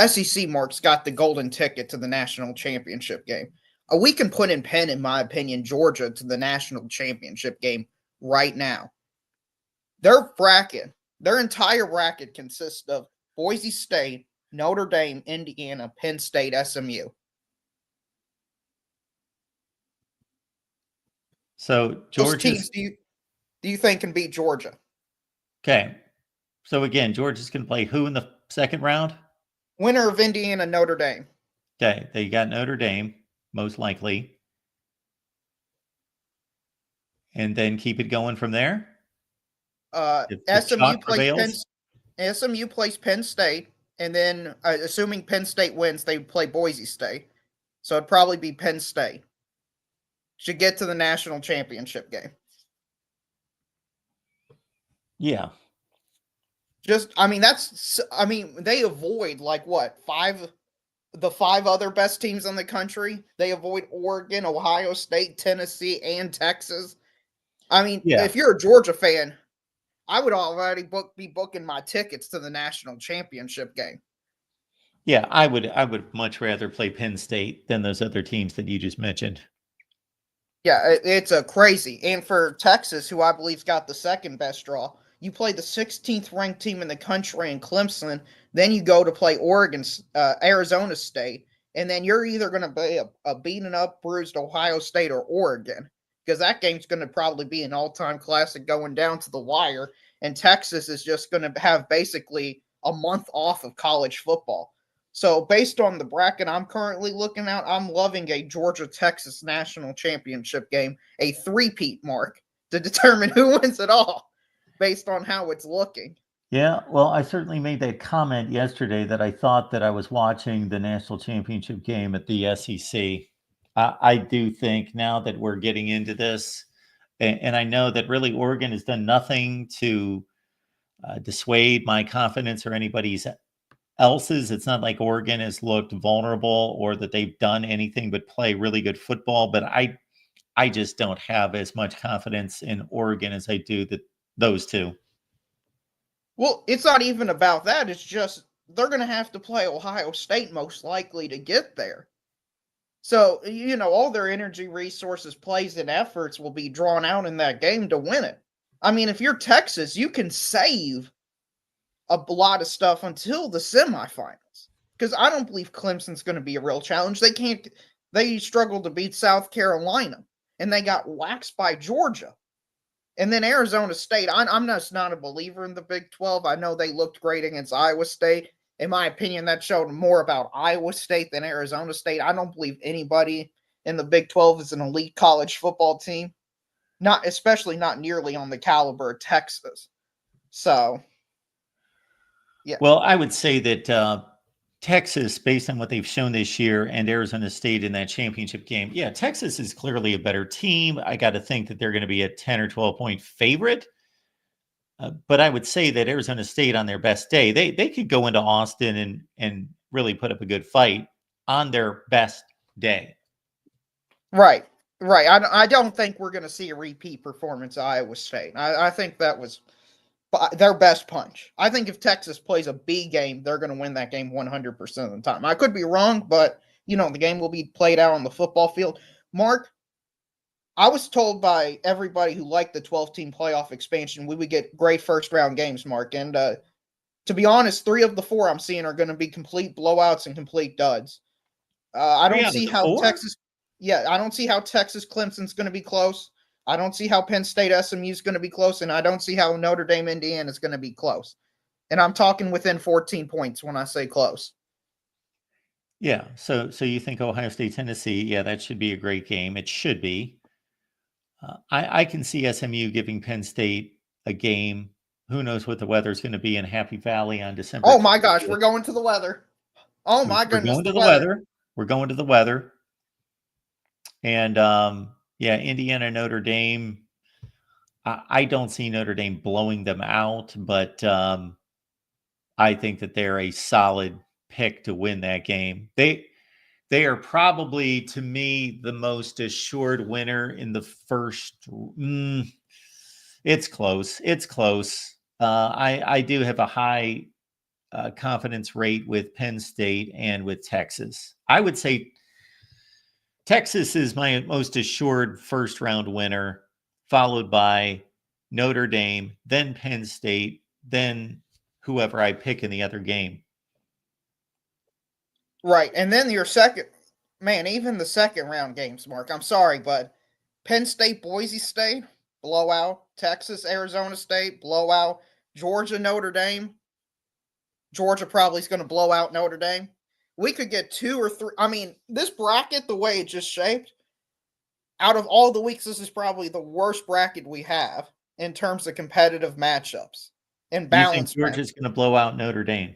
SEC, Mark's got the golden ticket to the national championship game. We can put in pen, in my opinion, Georgia to the national championship game right now. Their bracket, their entire bracket consists of Boise State, Notre Dame, Indiana, Penn State, SMU. So Those teams do you think can beat Georgia? Okay. So again, Georgia's going to play who in the second round? Winner of Indiana, Notre Dame. Okay. They got Notre Dame, most likely. And then keep it going from there. If SMU plays Penn State, and then assuming Penn State wins, they play Boise State. So it'd probably be Penn State. Should get to the national championship game. Yeah. They avoid like what, the 5 other best teams in the country. They avoid Oregon, Ohio State, Tennessee, and Texas. If you're a Georgia fan, I would already be booking my tickets to the national championship game. Yeah, I would much rather play Penn State than those other teams that you just mentioned. Yeah, it's a crazy. And for Texas, who I believe's got the second best draw, you play the 16th ranked team in the country in Clemson, then you go to play Arizona State, and then you're either going to be a beaten up, bruised Ohio State or Oregon, because that game's going to probably be an all-time classic going down to the wire, and Texas is just going to have basically a month off of college football. So based on the bracket I'm currently looking at, I'm loving a Georgia-Texas national championship game, a three-peat, Mark, to determine who wins it all based on how it's looking. Yeah, well, I certainly made that comment yesterday that I thought that I was watching the national championship game at the SEC. I do think now that we're getting into this, and I know that really Oregon has done nothing to dissuade my confidence or anybody's else's. It's not like Oregon has looked vulnerable or that they've done anything but play really good football. But I just don't have as much confidence in Oregon as I do those two. Well, it's not even about that. It's just they're going to have to play Ohio State most likely to get there. So, all their energy, resources, plays, and efforts will be drawn out in that game to win it. If you're Texas, you can save a lot of stuff until the semifinals, because I don't believe Clemson's going to be a real challenge. They struggled to beat South Carolina, and they got waxed by Georgia. And then Arizona State, I'm just not a believer in the Big 12. I know they looked great against Iowa State. In my opinion, that showed more about Iowa State than Arizona State. I don't believe anybody in the Big 12 is an elite college football team, especially not nearly on the caliber of Texas. So, yeah. Well, I would say that Texas, based on what they've shown this year, and Arizona State in that championship game, yeah, Texas is clearly a better team. I got to think that they're going to be a 10 or 12 point favorite. But I would say that Arizona State on their best day, they could go into Austin and really put up a good fight on their best day. Right. Right. I don't think we're going to see a repeat performance at Iowa State. I think that was their best punch. I think if Texas plays a B game, they're going to win that game 100% of the time. I could be wrong, but, the game will be played out on the football field. Mark, I was told by everybody who liked the 12-team playoff expansion we would get great first-round games, Mark. And to be honest, 3 of the 4 I'm seeing are going to be complete blowouts and complete duds. I don't see how Texas – I don't see how Texas Clemson's going to be close. I don't see how Penn State SMU is going to be close, and I don't see how Notre Dame Indiana is going to be close. And I'm talking within 14 points when I say close. Yeah, so you think Ohio State, Tennessee, yeah, that should be a great game. It should be. I can see SMU giving Penn State a game. Who knows what the weather's going to be in Happy Valley on December. Oh, my gosh, we're going to the weather. Oh, my goodness. We're going to the weather. We're going to the weather. And, Indiana, Notre Dame. I don't see Notre Dame blowing them out, but I think that they're a solid pick to win that game. They are probably, to me, the most assured winner in the first. It's close. It's close. I do have a high confidence rate with Penn State and with Texas. I would say Texas is my most assured first round winner, followed by Notre Dame, then Penn State, then whoever I pick in the other game. Right. And then your second, even the second round games, Mark, I'm sorry, but Penn State, Boise State, blowout. Texas, Arizona State, blowout. Georgia, Notre Dame. Georgia probably is going to blow out Notre Dame. We could get 2 or 3. I mean, this bracket, the way it just shaped, out of all the weeks, this is probably the worst bracket we have in terms of competitive matchups and balance. You think Georgia's going to blow out Notre Dame?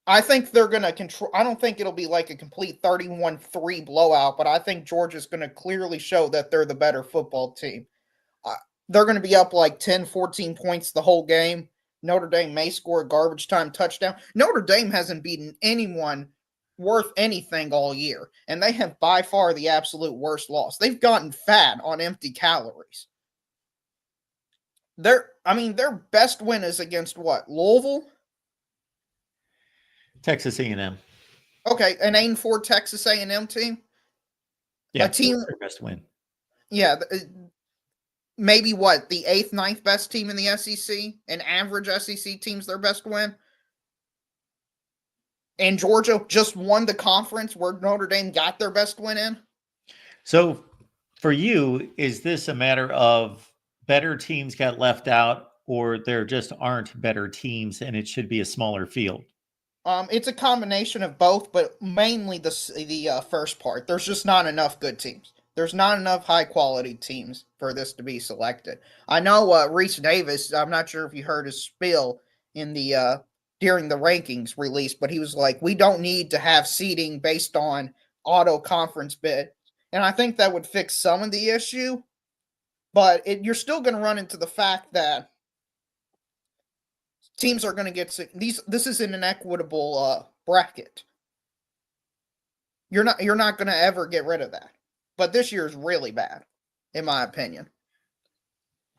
I think they're going to control. I don't think it'll be like a complete 31-3 blowout, but I think Georgia's going to clearly show that they're the better football team. They're going to be up like 10, 14 points the whole game. Notre Dame may score a garbage time touchdown. Notre Dame hasn't beaten anyone worth anything all year, and they have by far the absolute worst loss. They've gotten fat on empty calories. Their best win is against what? Louisville? Texas A&M. Okay, an 8-4 Texas A&M team. Yeah, a team their best win. Yeah, maybe what, the 8th, 9th best team in the SEC? An average SEC team's their best win. And Georgia just won the conference where Notre Dame got their best win in. So for you, is this a matter of better teams got left out, or there just aren't better teams and it should be a smaller field? It's a combination of both, but mainly the first part. There's just not enough good teams. There's not enough high-quality teams for this to be selected. I know Reese Davis, I'm not sure if you heard his spiel in the during the rankings release, but he was like, we don't need to have seeding based on auto conference bid. And I think that would fix some of the issue, but you're still going to run into the fact that teams are going to get this is an inequitable bracket. You're not going to ever get rid of that. But this year is really bad, in my opinion.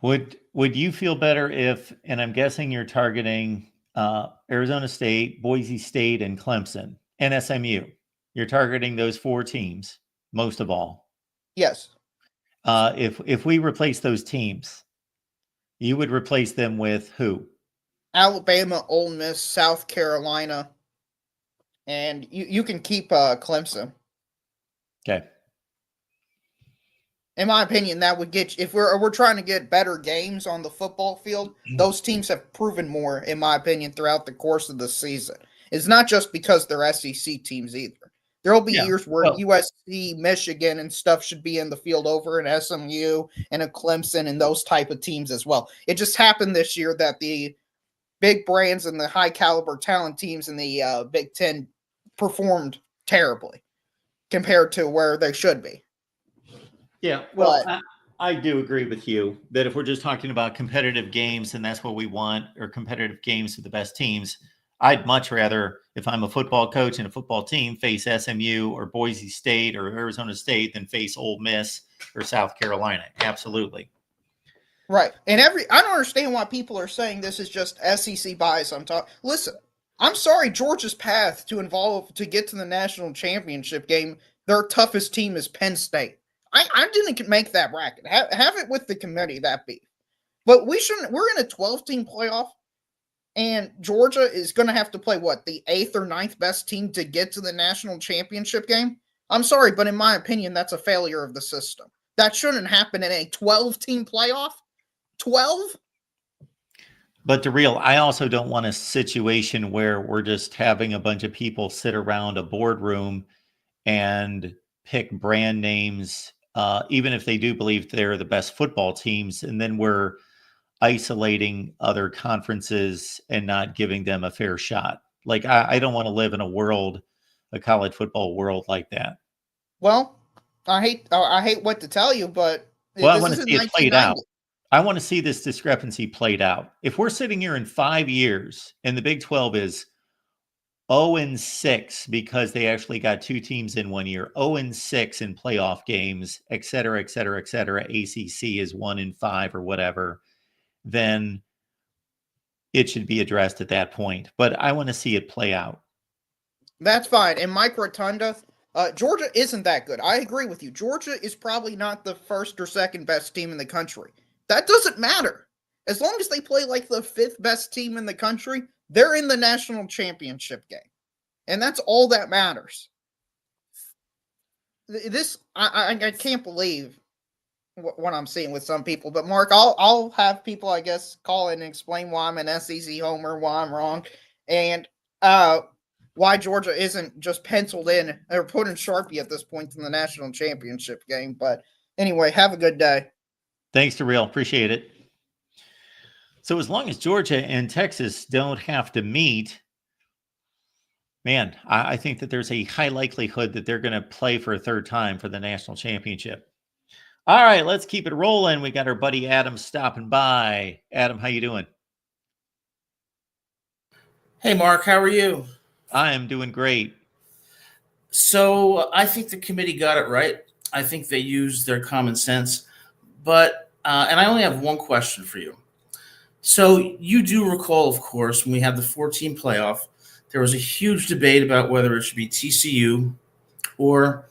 Would you feel better if, and I'm guessing you're targeting Arizona State, Boise State, and Clemson, and SMU. You're targeting those 4 teams, most of all. Yes. If we replace those teams, you would replace them with who? Alabama, Ole Miss, South Carolina, and you can keep Clemson. Okay. In my opinion, that would get you, if we're trying to get better games on the football field, those teams have proven more, in my opinion, throughout the course of the season. It's not just because they're SEC teams either. There will be years where USC, Michigan, and stuff should be in the field over an SMU and a Clemson and those type of teams as well. It just happened this year that the big brands and the high caliber talent teams in the Big Ten performed terribly compared to where they should be. Yeah, well, I do agree with you that if we're just talking about competitive games and that's what we want, or competitive games with the best teams, I'd much rather, if I'm a football coach and a football team, face SMU or Boise State or Arizona State than face Ole Miss or South Carolina. Absolutely. Right. And I don't understand why people are saying this is just SEC bias. Listen, I'm sorry, Georgia's path to get to the national championship game, their toughest team is Penn State. I didn't make that bracket. Have it with the committee, that be. But we're in a 12-team playoff, and Georgia is going to have to play, the 8th or 9th best team to get to the national championship game? I'm sorry, but in my opinion, that's a failure of the system. That shouldn't happen in a 12-team playoff. 12? But I also don't want a situation where we're just having a bunch of people sit around a boardroom and pick brand names, even if they do believe they're the best football teams, and then we're isolating other conferences and not giving them a fair shot. Like, I don't want to live in a college football world like that. Well, I hate what to tell you, but I want to see it played out. I want to see this discrepancy played out. If we're sitting here in 5 years and the Big 12 is 0-6 because they actually got 2 teams in 1 year, 0-6 in playoff games, et cetera, et cetera, et cetera, ACC is 1-5 or whatever, then it should be addressed at that point. But I want to see it play out. That's fine. And Mike Rotunda, Georgia isn't that good. I agree with you. Georgia is probably not the first or second best team in the country. That doesn't matter. As long as they play like the 5th best team in the country, they're in the national championship game. And that's all that matters. I can't believe what I'm seeing with some people. But Mark, I'll have people, I guess, call in and explain why I'm an SEC homer, why I'm wrong, and why Georgia isn't just penciled in or put in Sharpie at this point in the national championship game. But anyway, have a good day. Thanks, Terrell. Appreciate it. So as long as Georgia and Texas don't have to meet, man, I think that there's a high likelihood that they're going to play for a third time for the national championship. All right, let's keep it rolling. We got our buddy Adam stopping by. Adam, how you doing? Hey, Mark, how are you? I am doing great. So I think the committee got it right. I think they used their common sense. But, and I only have one question for you. So you do recall, of course, when we had the 14 playoff, there was a huge debate about whether it should be TCU or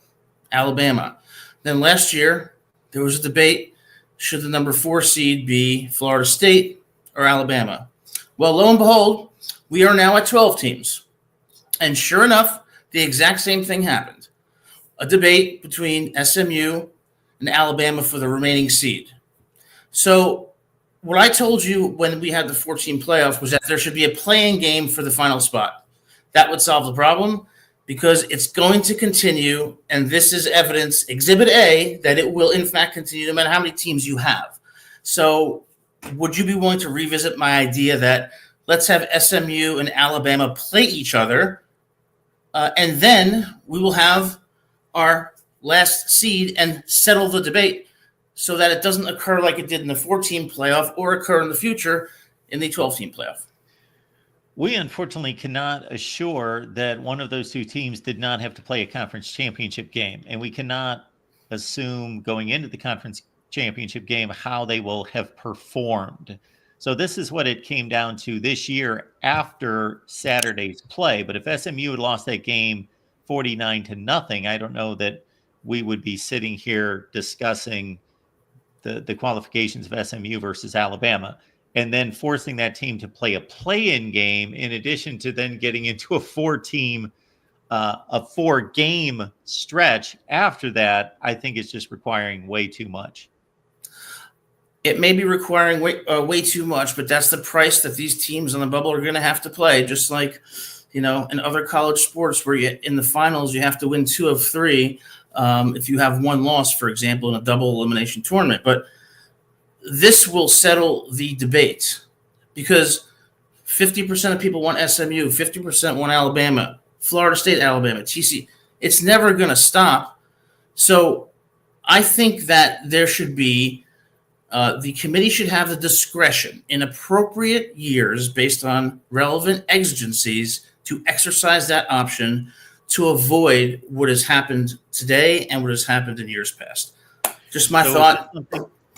Alabama. Then last year, there was a debate, should the number 4 seed be Florida State or Alabama? Well, lo and behold, we are now at 12 teams. And sure enough, the exact same thing happened. A debate between SMU and Alabama for the remaining seed. So what I told you when we had the 14 playoff was that there should be a playing game for the final spot. That would solve the problem because it's going to continue, and this is evidence, Exhibit A, that it will in fact continue no matter how many teams you have. So would you be willing to revisit my idea that let's have SMU and Alabama play each other, and then we will have our last seed and settle the debate so that it doesn't occur like it did in the 14 playoff or occur in the future in the 12-team playoff? We unfortunately cannot assure that one of those 2 teams did not have to play a conference championship game. And we cannot assume going into the conference championship game how they will have performed. So this is what it came down to this year after Saturday's play. But if SMU had lost that game 49-0, I don't know that we would be sitting here discussing the qualifications of SMU versus Alabama, and then forcing that team to play a play-in game in addition to then getting into a 4-game stretch after that. I think it's just requiring way too much. It may be requiring way too much, but that's the price that these teams on the bubble are going to have to play. Just like, in other college sports where in the finals you have to win 2 of 3 if you have 1 loss, for example, in a double elimination tournament. But this will settle the debate because 50% of people want SMU, 50% want Alabama, Florida State, Alabama, TCU. It's never going to stop. So I think that there should be the committee should have the discretion in appropriate years based on relevant exigencies to exercise that option to avoid what has happened today and what has happened in years past. Just my thought.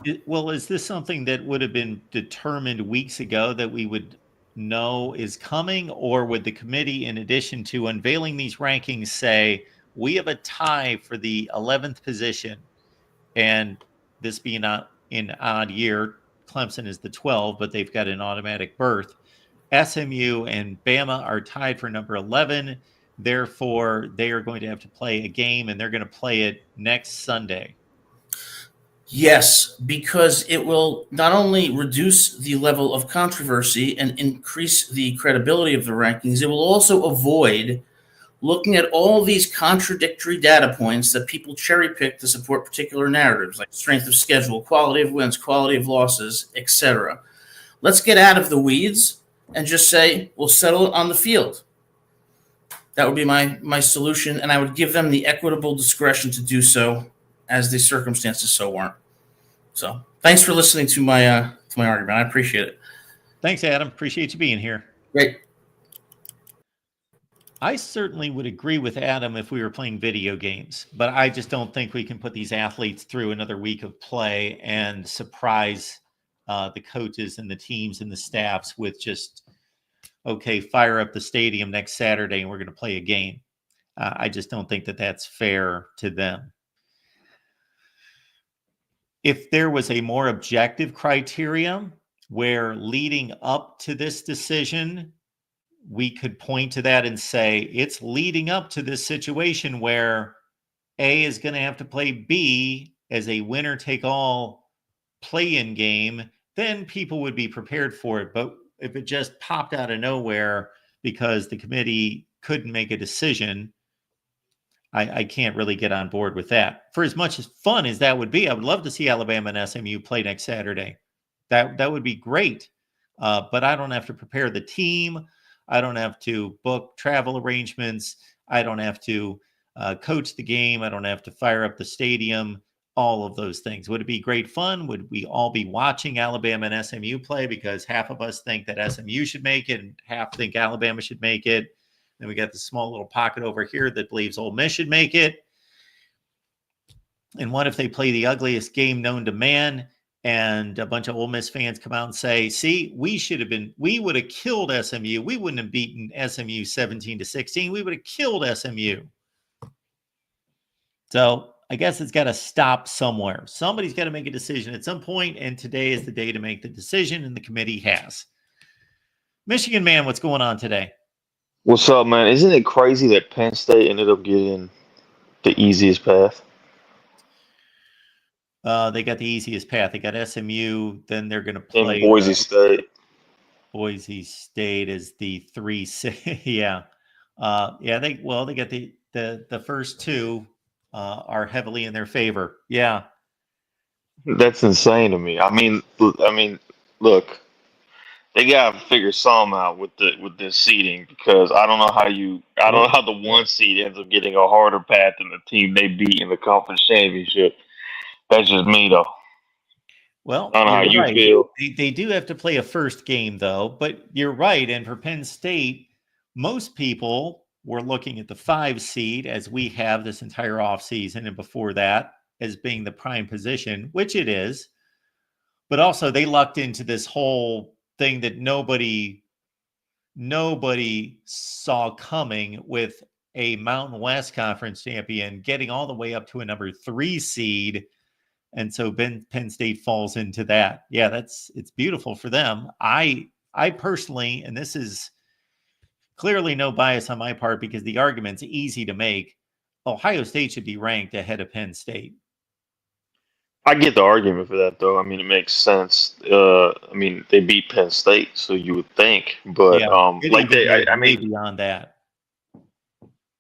Is this something that would have been determined weeks ago that we would know is coming, or would the committee, in addition to unveiling these rankings, say we have a tie for the 11th position, and this being an odd year, Clemson is the 12, but they've got an automatic berth. SMU and Bama are tied for number 11. Therefore, they are going to have to play a game, and they're going to play it next Sunday. Yes, because it will not only reduce the level of controversy and increase the credibility of the rankings, it will also avoid looking at all these contradictory data points that people cherry pick to support particular narratives, like strength of schedule, quality of wins, quality of losses, etc. Let's get out of the weeds and just say we'll settle it on the field. That would be my solution, and I would give them the equitable discretion to do so as the circumstances so warrant. So thanks for listening to my argument. I appreciate it. Thanks, Adam. Appreciate you being here. Great. I certainly would agree with Adam if we were playing video games, but I just don't think we can put these athletes through another week of play and surprise the coaches and the teams and the staffs with just, okay, fire up the stadium next Saturday and we're going to play a game. I just don't think that that's fair to them. If there was a more objective criteria where leading up to this decision, we could point to that and say it's leading up to this situation where A is going to have to play B as a winner take all play-in game, then people would be prepared for it. But if it just popped out of nowhere because the committee couldn't make a decision, I can't really get on board with that. For as much as fun as that would be, I would love to see Alabama and SMU play next Saturday. That would be great. But I don't have to prepare the team. I don't have to book travel arrangements. I don't have to coach the game. I don't have to fire up the stadium, all of those things. Would it be great fun? Would we all be watching Alabama and SMU play because half of us think that SMU should make it and half think Alabama should make it? Then we got the small little pocket over here that believes Ole Miss should make it. And what if they play the ugliest game known to man and a bunch of Ole Miss fans come out and say, see, we would have killed SMU. We wouldn't have beaten SMU 17-16. We would have killed SMU. So I guess it's got to stop somewhere. Somebody's got to make a decision at some point, and today is the day to make the decision, and the committee has. Michigan Man, what's going on today? What's up, man? Isn't it crazy that Penn State ended up getting the easiest path? They got the easiest path. They got SMU. Then they're going to play in Boise State. Boise State is the 3-6. Yeah. They got the first two are heavily in their favor. Yeah. That's insane to me. I mean, look, they gotta figure something out with this seeding, because I don't know how the one seed ends up getting a harder path than the team they beat in the conference championship. That's just me, though. Well, I don't know how you feel. They do have to play a first game, though, but you're right. And for Penn State, most people were looking at the 5 seed, as we have this entire offseason and before that, as being the prime position, which it is. But also they lucked into this whole thing that nobody saw coming, with a Mountain West Conference champion getting all the way up to a number 3 seed. And so Penn State falls into that. Yeah, it's beautiful for them. I personally, and this is clearly no bias on my part because the argument's easy to make, Ohio State should be ranked ahead of Penn State. I get the argument for that, though. I mean, it makes sense. They beat Penn State, so you would think, but beyond that.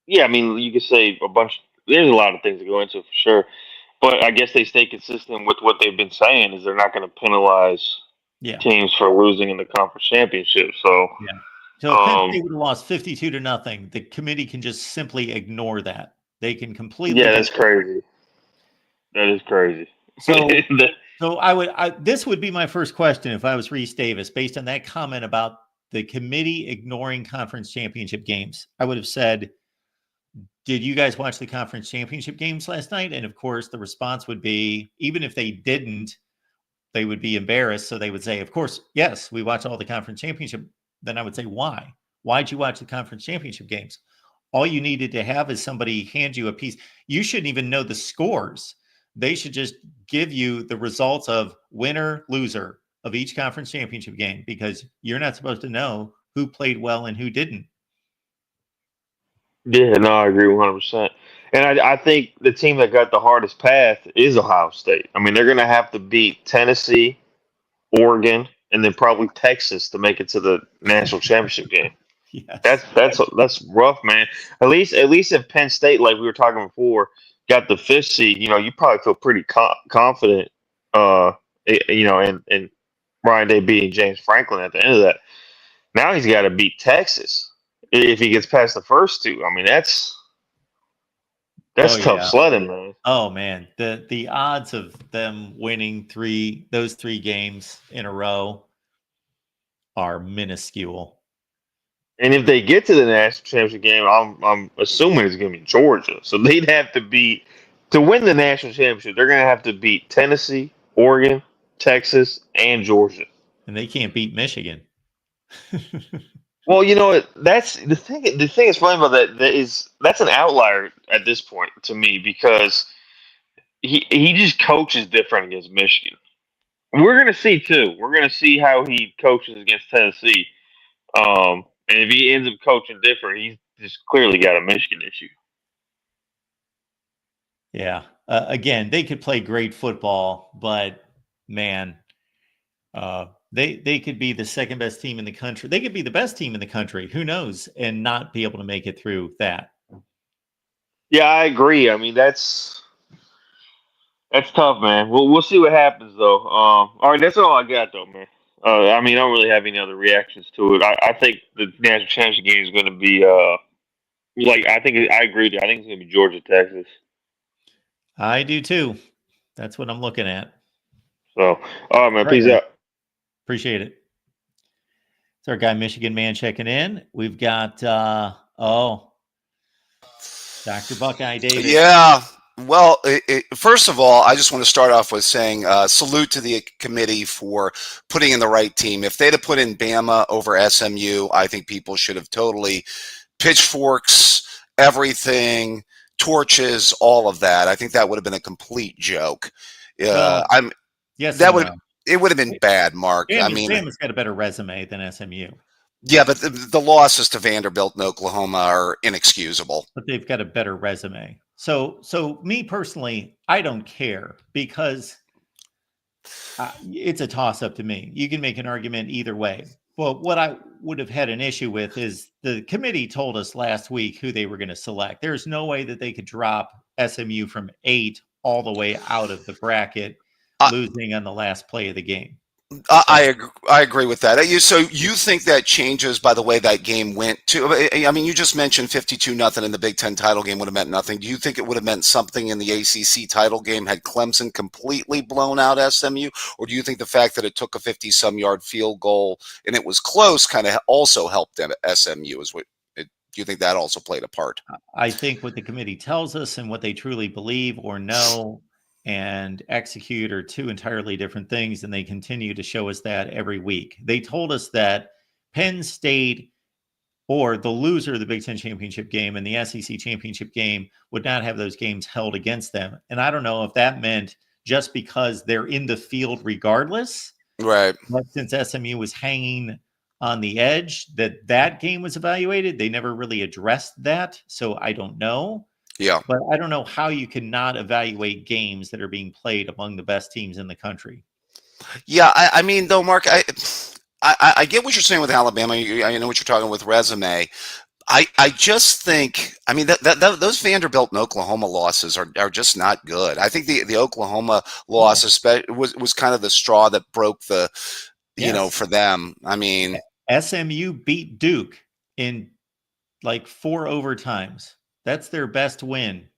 Yeah, I mean, you could say a bunch. There's a lot of things to go into for sure, but I guess they stay consistent with what they've been saying, is they're not going to penalize teams for losing in the conference championship. So, So if Penn State would have lost 52-0, the committee can just simply ignore that. They can completely. Yeah, that's crazy. That is crazy. So, this would be my first question if I was Reese Davis, based on that comment about the committee ignoring conference championship games. I would have said, did you guys watch the conference championship games last night? And of course, the response would be, even if they didn't, they would be embarrassed. So they would say, of course, yes, we watch all the conference championship. Then I would say, why? Why'd you watch the conference championship games? All you needed to have is somebody hand you a piece. You shouldn't even know the scores. They should just give you the results of winner, loser of each conference championship game, because you're not supposed to know who played well and who didn't. Yeah, no, I agree 100%. And I think the team that got the hardest path is Ohio State. I mean, they're going to have to beat Tennessee, Oregon, and then probably Texas to make it to the national championship game. Yes. That's rough, man. At least if Penn State, like we were talking before, got the fifth seed, you probably feel pretty confident, and Ryan Day beating James Franklin at the end of that. Now he's got to beat Texas if he gets past the first two. I mean, that's tough sledding, man. Oh man, the odds of them winning those three games in a row are minuscule. And if they get to the national championship game, I'm assuming it's going to be Georgia. So they'd have to win the national championship. They're going to have to beat Tennessee, Oregon, Texas, and Georgia. And they can't beat Michigan. Well, that's the thing. The thing is funny about that's an outlier at this point to me, because he just coaches different against Michigan. We're going to see too. We're going to see how he coaches against Tennessee. And if he ends up coaching different, he's just clearly got a Michigan issue. Yeah. Again, they could play great football, but man, they could be the second best team in the country. They could be the best team in the country. Who knows? And not be able to make it through that. Yeah, I agree. I mean, that's tough, man. We'll see what happens, though. All right, that's all I got, though, man. I mean, I don't really have any other reactions to it. I think the national championship game is going to be I agree with you. I think it's going to be Georgia, Texas. I do too. That's what I'm looking at. So, all right, man. Peace out. Appreciate it. It's our guy, Michigan Man, checking in. We've got Dr. Buckeye Davis. Yeah. Well, first of all, I just want to start off with saying salute to the committee for putting in the right team. If they'd have put in Bama over SMU, I think people should have totally pitchforks, everything, torches, all of that. I think that would have been a complete joke. It would have been bad, Mark. Bama's got a better resume than SMU. Yeah, but the losses to Vanderbilt and Oklahoma are inexcusable. But they've got a better resume. So me personally, I don't care, because it's a toss-up to me. You can make an argument either way. Well, what I would have had an issue with is the committee told us last week who they were going to select. There's no way that they could drop SMU from 8 all the way out of the bracket, losing on the last play of the game. I agree with that. So you think that changes by the way that game went to? I mean, you just mentioned 52-0 in the Big Ten title game would have meant nothing. Do you think it would have meant something in the ACC title game had Clemson completely blown out SMU? Or do you think the fact that it took a 50-some yard field goal and it was close kind of also helped them SMU? Do you think that also played a part? I think what the committee tells us and what they truly believe or know and execute are two entirely different things, and they continue to show us that every week. They told us that Penn State, or the loser of the Big Ten championship game and the SEC championship game, would not have those games held against them. And I don't know if that meant just because they're in the field regardless, right? But since SMU was hanging on the edge, that game was evaluated. They never really addressed that, so I don't know. Yeah. But I don't know how you cannot evaluate games that are being played among the best teams in the country. Yeah, I mean, though, Mark, I get what you're saying with Alabama. I know what you're talking with resume. I just think, I mean, those Vanderbilt and Oklahoma losses are just not good. I think the Oklahoma loss was kind of the straw that broke the, for them. I mean, SMU beat Duke in like 4 overtimes. That's their best win.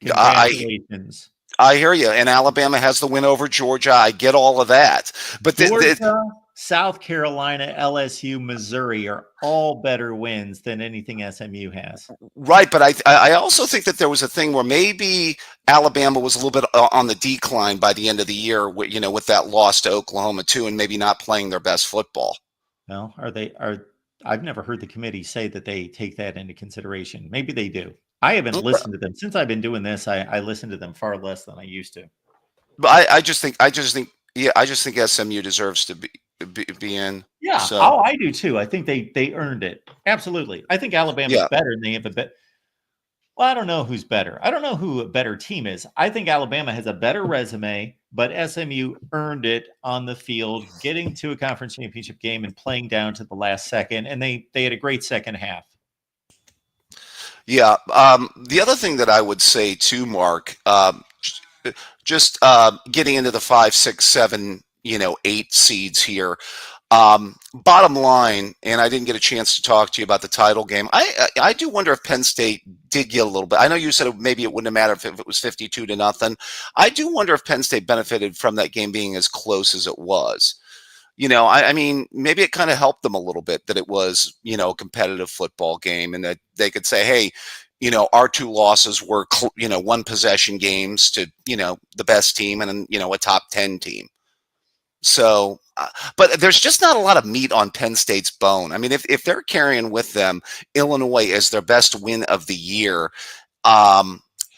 Congratulations. I hear you. And Alabama has the win over Georgia. I get all of that. But Georgia, South Carolina, LSU, Missouri are all better wins than anything SMU has. right. But I also think that there was a thing where maybe Alabama was a little bit on the decline by the end of the year, with that loss to Oklahoma too, and maybe not playing their best football. Well, I've never heard the committee say that they take that into consideration. Maybe they do. I haven't listened to them since I've been doing this. I listen to them far less than I used to. But I just think SMU deserves to be in. Yeah. So. Oh, I do too. I think they earned it. Absolutely. I think Alabama's better and they have a bit. Well, I don't know who's better. I don't know who a better team is. I think Alabama has a better resume, but SMU earned it on the field, getting to a conference championship game and playing down to the last second. And they had a great second half. Yeah. The other thing that I would say too, Mark, just getting into the 5, 6, 7, 8 seeds here. Bottom line, and I didn't get a chance to talk to you about the title game. I do wonder if Penn State did get a little bit. I know you said maybe it wouldn't have mattered if it was 52-0. I do wonder if Penn State benefited from that game being as close as it was. I mean, maybe it kind of helped them a little bit that it was, a competitive football game, and that they could say, hey, our 2 losses were, 1 possession games to, the best team and, a top 10 team. So, but there's just not a lot of meat on Penn State's bone. I mean, if they're carrying with them Illinois as their best win of the year,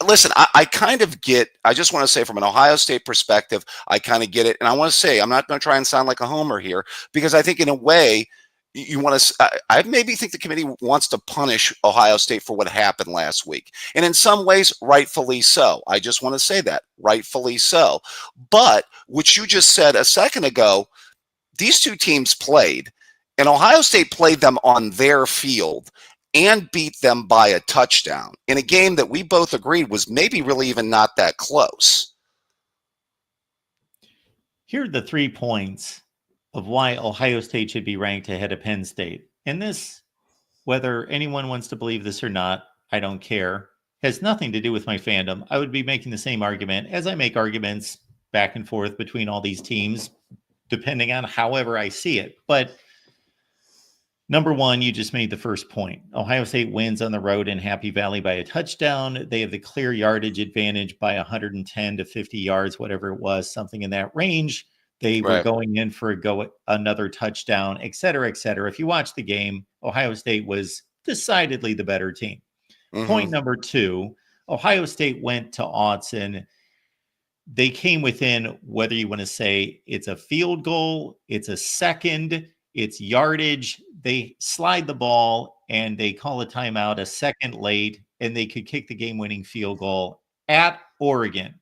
listen, I kind of get, I just want to say from an Ohio State perspective, I kind of get it. And I want to say, I'm not going to try and sound like a homer here, because I think in a way, you want to, I maybe think the committee wants to punish Ohio State for what happened last week. And in some ways, rightfully so. I just want to say that, rightfully so. But what you just said a second ago, these 2 teams played, and Ohio State played them on their field and beat them by a touchdown in a game that we both agreed was maybe really even not that close. Here are the 3 points of why Ohio State should be ranked ahead of Penn State. And this, whether anyone wants to believe this or not, I don't care, has nothing to do with my fandom. I would be making the same argument as I make arguments back and forth between all these teams, depending on however I see it. But number 1, you just made the first point. Ohio State wins on the road in Happy Valley by a touchdown. They have the clear yardage advantage by 110 to 50 yards, whatever it was, something in that range. They were going in for another touchdown, et cetera, et cetera. If you watch the game, Ohio State was decidedly the better team. Mm-hmm. Point number 2, Ohio State went to Autzen. They came within, whether you want to say it's a field goal, it's a second, it's yardage. They slide the ball and they call a timeout a second late, and they could kick the game-winning field goal at Oregon.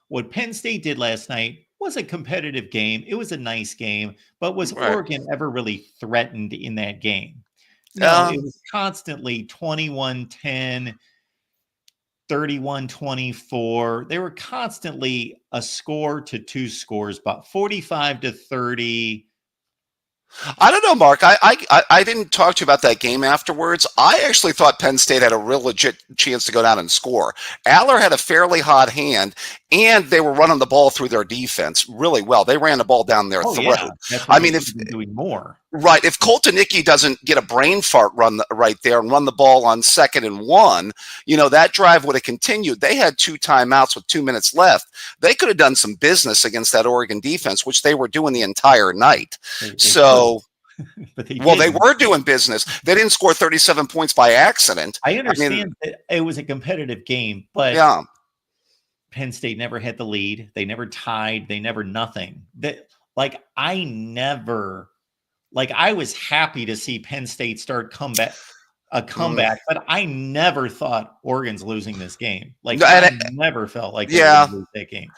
What Penn State did last night was a competitive game. It was a nice game, but was Oregon ever really threatened in that game? No, it was constantly 21-10, 31-24. They were constantly a score to 2 scores, about 45-30. I don't know, Mark. I didn't talk to you about that game afterwards. I actually thought Penn State had a real legit chance to go down and score. Aller had a fairly hot hand, and they were running the ball through their defense really well. They ran the ball down their throat. Yeah. I mean, if doing more. Right. If Koltanicki doesn't get a brain fart right there and run the ball on 2nd and 1, that drive would have continued. They had 2 timeouts with 2 minutes left. They could have done some business against that Oregon defense, which they were doing the entire night. But they were doing business. They didn't score 37 points by accident. I understand that it was a competitive game, but Penn State never had the lead. They never tied. They never nothing. I was happy to see Penn State start a comeback, but I never thought Oregon's losing this game. I never felt like they were lose that game.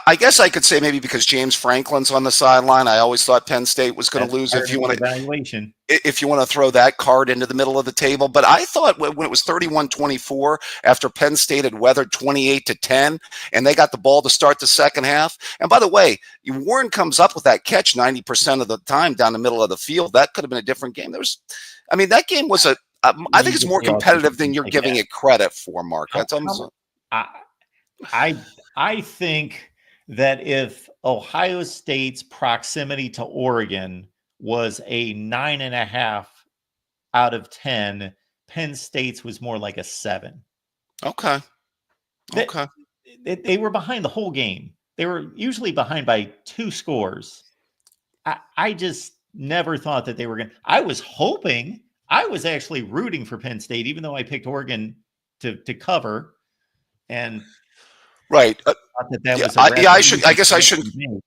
I guess I could say maybe because James Franklin's on the sideline. I always thought Penn State was going to lose if you want to throw that card into the middle of the table. But I thought when it was 31-24 after Penn State had weathered 28-10 and they got the ball to start the second half. And by the way, Warren comes up with that catch 90% of the time down the middle of the field. That could have been a different game. That game was I think it's more competitive than you're giving it credit for, Mark. I think that if Ohio State's proximity to Oregon was a 9.5 out of 10, Penn State's was more like a 7. Okay. They, Okay. they were behind the whole game. They were usually behind by 2 scores. I just never thought that they were going to. I was hoping, I was actually rooting for Penn State, even though I picked Oregon to cover. And Right. thought that Yeah. was a rather I should. I easy guess I bet should. to make.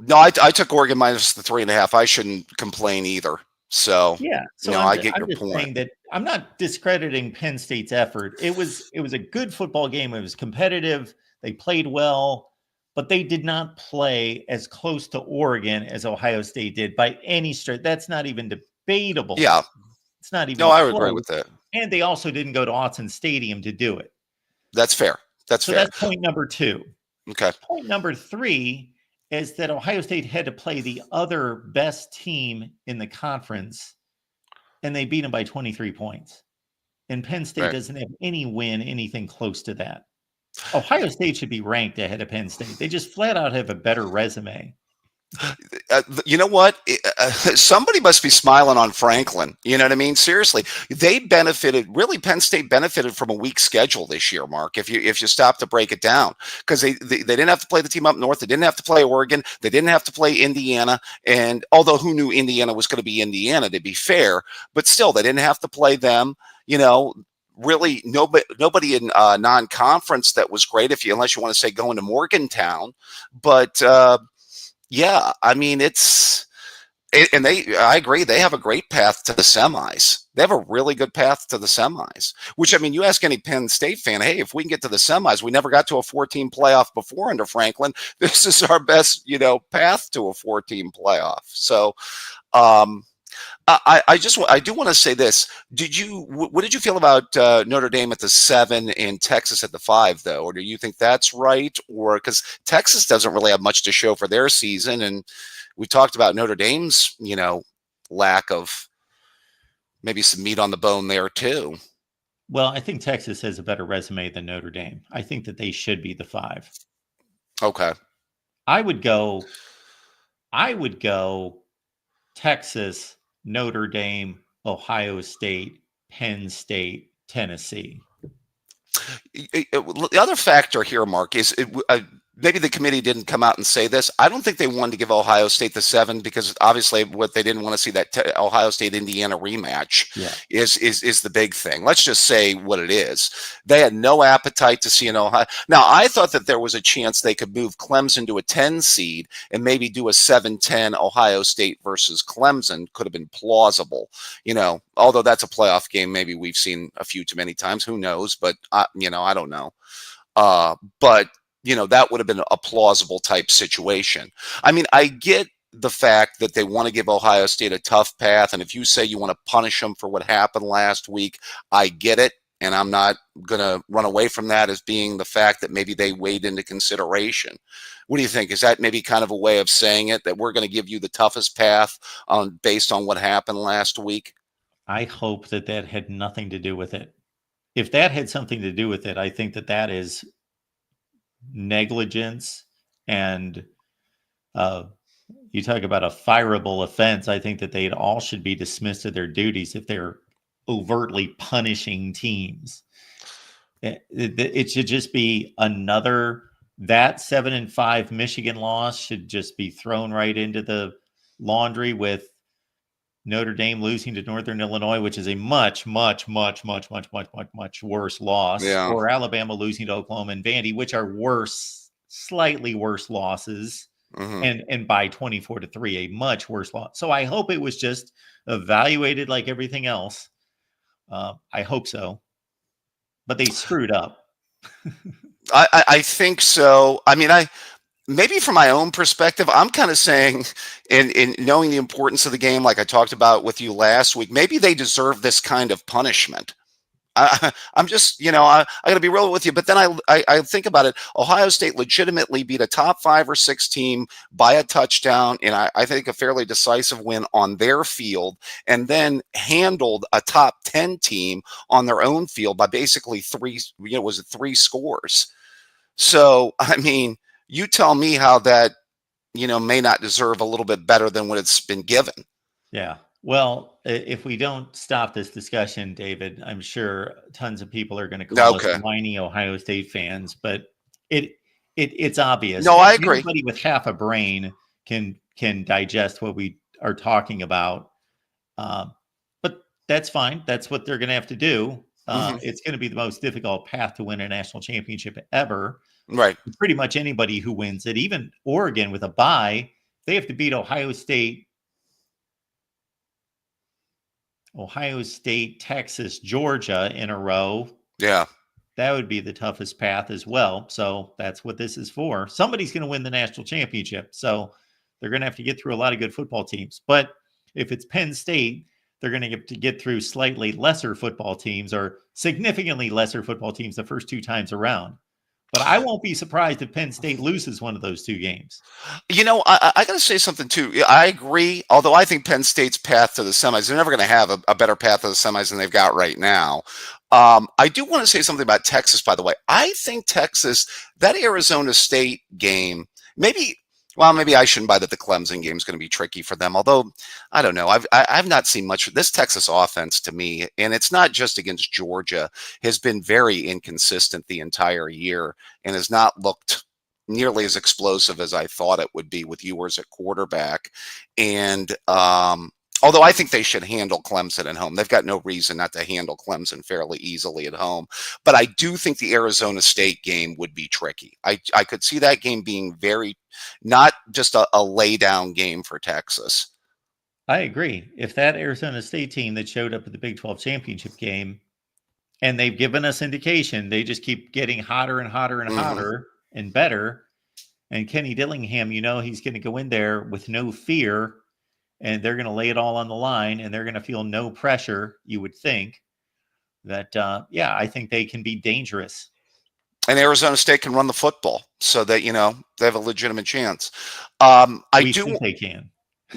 No, I took Oregon minus the 3.5. I shouldn't complain either. So Yeah. So I get your just point. saying that I'm not discrediting Penn State's effort. It was a good football game. It was competitive. They played well, but they did not play as close to Oregon as Ohio State did by any stretch. That's not even debatable. Yeah. It's not even No, I would close. agree with that. And they also didn't go to Autzen Stadium to do it. That's fair. That's So fair. that's point number 2. Okay. Point number 3 is that Ohio State had to play the other best team in the conference, and they beat them by 23 points. And Penn State Right. doesn't have any win, anything close to that. Ohio State should be ranked ahead of Penn State. They just flat out have a better resume. You know what? Somebody must be smiling on Franklin. You know what I mean? Seriously, they benefited. Really, Penn State benefited from a weak schedule this year, Mark. If you stop to break it down, because they didn't have to play the team up north, they didn't have to play Oregon, they didn't have to play Indiana. And although who knew Indiana was going to be Indiana, to be fair, but still, they didn't have to play them. You know. Really, nobody in non-conference that was great. Unless you want to say going to Morgantown, but yeah, I mean I agree. They have a great path to the semis. They have a really good path to the semis. Which I mean, you ask any Penn State fan, hey, if we can get to the semis, we never got to a 14 playoff before under Franklin. This is our best, path to a 14 playoff. So. I do want to say this. What did you feel about Notre Dame at the 7 and Texas at the 5, though? Or do you think that's right? Or because Texas doesn't really have much to show for their season, and we talked about Notre Dame's, lack of maybe some meat on the bone there too. Well, I think Texas has a better resume than Notre Dame. I think that they should be the 5. Okay. I would go Texas, Notre Dame, Ohio State, Penn State, Tennessee. The other factor here, Mark, is maybe the committee didn't come out and say this. I don't think they wanted to give Ohio State the 7 because obviously what they didn't want to see that Ohio State Indiana rematch is the big thing. Let's just say what it is. They had no appetite to see an Ohio. Now, I thought that there was a chance they could move Clemson to a 10 seed and maybe do a 7-10 Ohio State versus Clemson. Could have been plausible, although that's a playoff game. Maybe we've seen a few too many times. Who knows? But I don't know. But that would have been a plausible type situation. I mean, I get the fact that they want to give Ohio State a tough path. And if you say you want to punish them for what happened last week, I get it. And I'm not going to run away from that as being the fact that maybe they weighed into consideration. What do you think? Is that maybe kind of a way of saying it, that we're going to give you the toughest path based on what happened last week? I hope that had nothing to do with it. If that had something to do with it, I think that is negligence, and you talk about a fireable offense. I think that they all should be dismissed of their duties if they're overtly punishing teams. It should just be another, that 7-5 Michigan loss should just be thrown right into the laundry with Notre Dame losing to Northern Illinois, which is a much, much, much, much, much, much, much, much worse loss, or Alabama losing to Oklahoma and Vandy, which are worse, slightly worse losses, and by 24-3, a much worse loss. So I hope it was just evaluated like everything else. I hope so, but they screwed up. I think so. I mean, maybe from my own perspective, I'm kind of saying, in knowing the importance of the game, like I talked about with you last week, maybe they deserve this kind of punishment. I'm just, I got to be real with you. But then I think about it. Ohio State legitimately beat a top 5 or 6 team by a touchdown, and I think a fairly decisive win on their field, and then handled a top 10 team on their own field by basically 3 scores. So, I mean, you tell me how that, may not deserve a little bit better than what it's been given. Yeah. Well, if we don't stop this discussion, David, I'm sure tons of people are going to call us Okay. whiny Ohio State fans, but it's obvious. No, I agree. Anybody with half a brain can digest what we are talking about. But that's fine. That's what they're going to have to do. Mhm. It's going to be the most difficult path to win a national championship ever. Right. Pretty much anybody who wins it, even Oregon with a bye, they have to beat Ohio State, Texas, Georgia in a row. Yeah. That would be the toughest path as well. So that's what this is for. Somebody's going to win the national championship. So they're going to have to get through a lot of good football teams. But if it's Penn State, they're going to have to get through slightly lesser football teams or significantly lesser football teams the first two times around. But I won't be surprised if Penn State loses one of those two games. I got to say something too. Yeah, I agree. Although I think Penn State's path to the semis, they're never going to have a better path to the semis than they've got right now. I do want to say something about Texas, by the way. I think Texas, that Arizona State game, maybe I shouldn't buy that the Clemson game is going to be tricky for them. Although I don't know, I've not seen much of this Texas offense to me, and it's not just against Georgia, has been very inconsistent the entire year and has not looked nearly as explosive as I thought it would be with Ewers at quarterback. And although I think they should handle Clemson at home, they've got no reason not to handle Clemson fairly easily at home. But I do think the Arizona State game would be tricky. I could see that game being very, not just a lay down game for Texas. I agree. If that Arizona State team that showed up at the Big 12 championship game, and they've given us indication, they just keep getting hotter and hotter and hotter and better. And Kenny Dillingham, he's going to go in there with no fear, and they're going to lay it all on the line, and they're going to feel no pressure, you would think. That, I think they can be dangerous. And Arizona State can run the football so that, they have a legitimate chance. We think they can.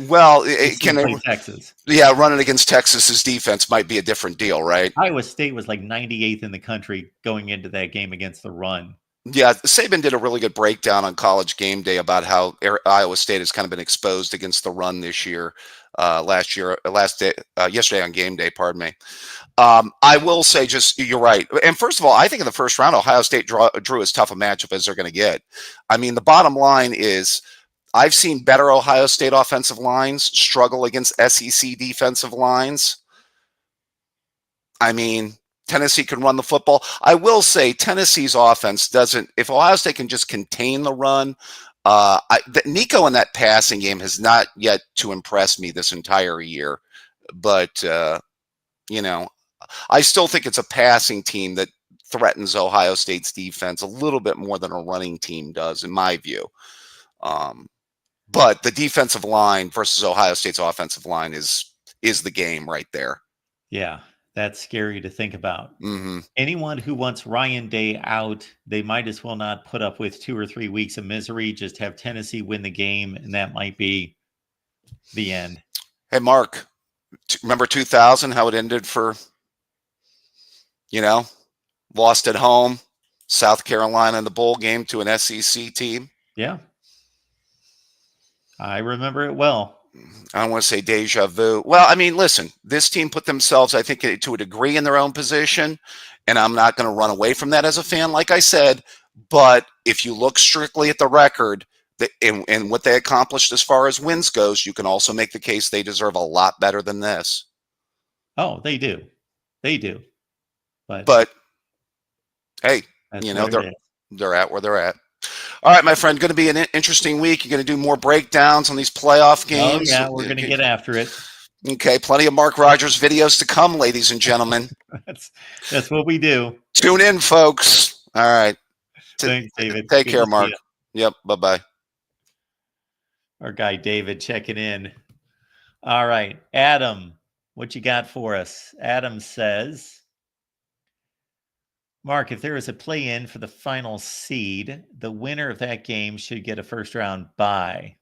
Well, can they play Texas? Yeah, running against Texas's defense might be a different deal, right? Iowa State was like 98th in the country going into that game against the run. Yeah, Saban did a really good breakdown on College Game Day about how Iowa State has kind of been exposed against the run this year, yesterday on Game Day, pardon me. I will say, you're right. And first of all, I think in the first round, Ohio State drew as tough a matchup as they're going to get. I mean, the bottom line is I've seen better Ohio State offensive lines struggle against SEC defensive lines. I mean, Tennessee can run the football. I will say Tennessee's offense doesn't, if Ohio State can just contain the run, Nico in that passing game has not yet to impress me this entire year. But, I still think it's a passing team that threatens Ohio State's defense a little bit more than a running team does, in my view. But the defensive line versus Ohio State's offensive line is the game right there. Yeah, that's scary to think about. Mm-hmm. Anyone who wants Ryan Day out, they might as well not put up with 2 or 3 weeks of misery. Just have Tennessee win the game, and that might be the end. Hey, Mark, remember 2000, how it ended for, lost at home, South Carolina in the bowl game to an SEC team? Yeah. I remember it well. I don't want to say deja vu. Well, I mean, listen, this team put themselves, I think, to a degree in their own position, and I'm not going to run away from that as a fan, like I said. But if you look strictly at the record and what they accomplished as far as wins goes, you can also make the case they deserve a lot better than this. Oh, they do. They do. But hey, they're at where they're at. All right, my friend, going to be an interesting week. You're going to do more breakdowns on these playoff games. Oh, yeah, we're going to get after it. Okay, plenty of Mark Rogers videos to come, ladies and gentlemen. That's what we do. Tune in, folks. All right. Thanks, David. Take care, Mark. Yep, bye-bye. Our guy, David, checking in. All right, Adam, what you got for us? Adam says, Mark, if there is a play-in for the final seed, the winner of that game should get a first-round bye.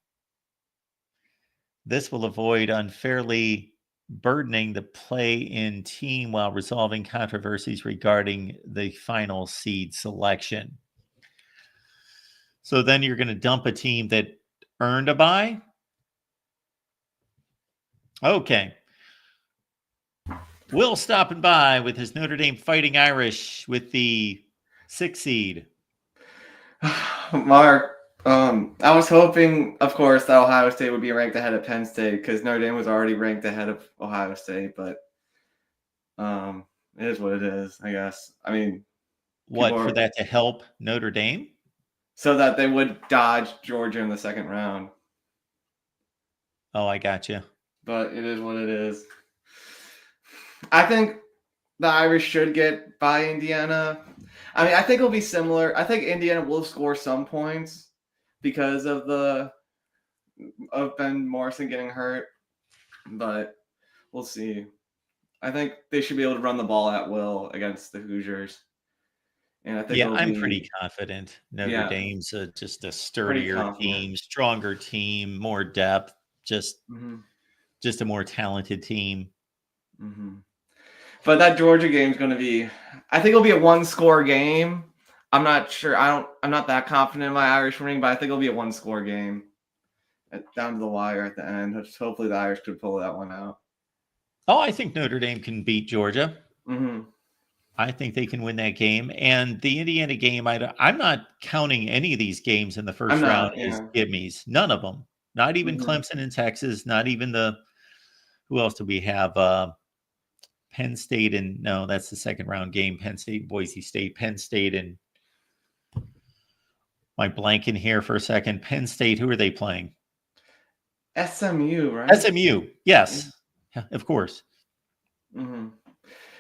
This will avoid unfairly burdening the play-in team while resolving controversies regarding the final seed selection. So then you're going to dump a team that earned a bye? Okay. Will stopping by with his Notre Dame Fighting Irish with the 6th seed. Mark, I was hoping, of course, that Ohio State would be ranked ahead of Penn State because Notre Dame was already ranked ahead of Ohio State, but it is what it is, I guess. I mean, What, for that to help Notre Dame? So that they would dodge Georgia in the second round. Oh, I got you. But it is what it is. I think the Irish should get by Indiana. I mean, I think it'll be similar. I think Indiana will score some points because of Ben Morrison getting hurt, but we'll see. I think they should be able to run the ball at will against the Hoosiers. And I think I'm pretty confident. Notre Dame's just a sturdier team, stronger team, more depth, just a more talented team. Mm-hmm. But that Georgia game is going to be, I think it'll be a one-score game. I'm not sure. I'm not that confident in my Irish winning, but I think it'll be a one-score game down to the wire at the end. Hopefully the Irish could pull that one out. Oh, I think Notre Dame can beat Georgia. Mm-hmm. I think they can win that game. And the Indiana game, I'm not counting any of these games in the first round as gimmies. None of them. Not even Clemson and Texas. Not even who else do we have? Penn State and no, that's the second round game. Penn State, Boise State, Penn State, and my blanking here for a second. Penn State, who are they playing? SMU, right? SMU, yes, of course. Mm-hmm.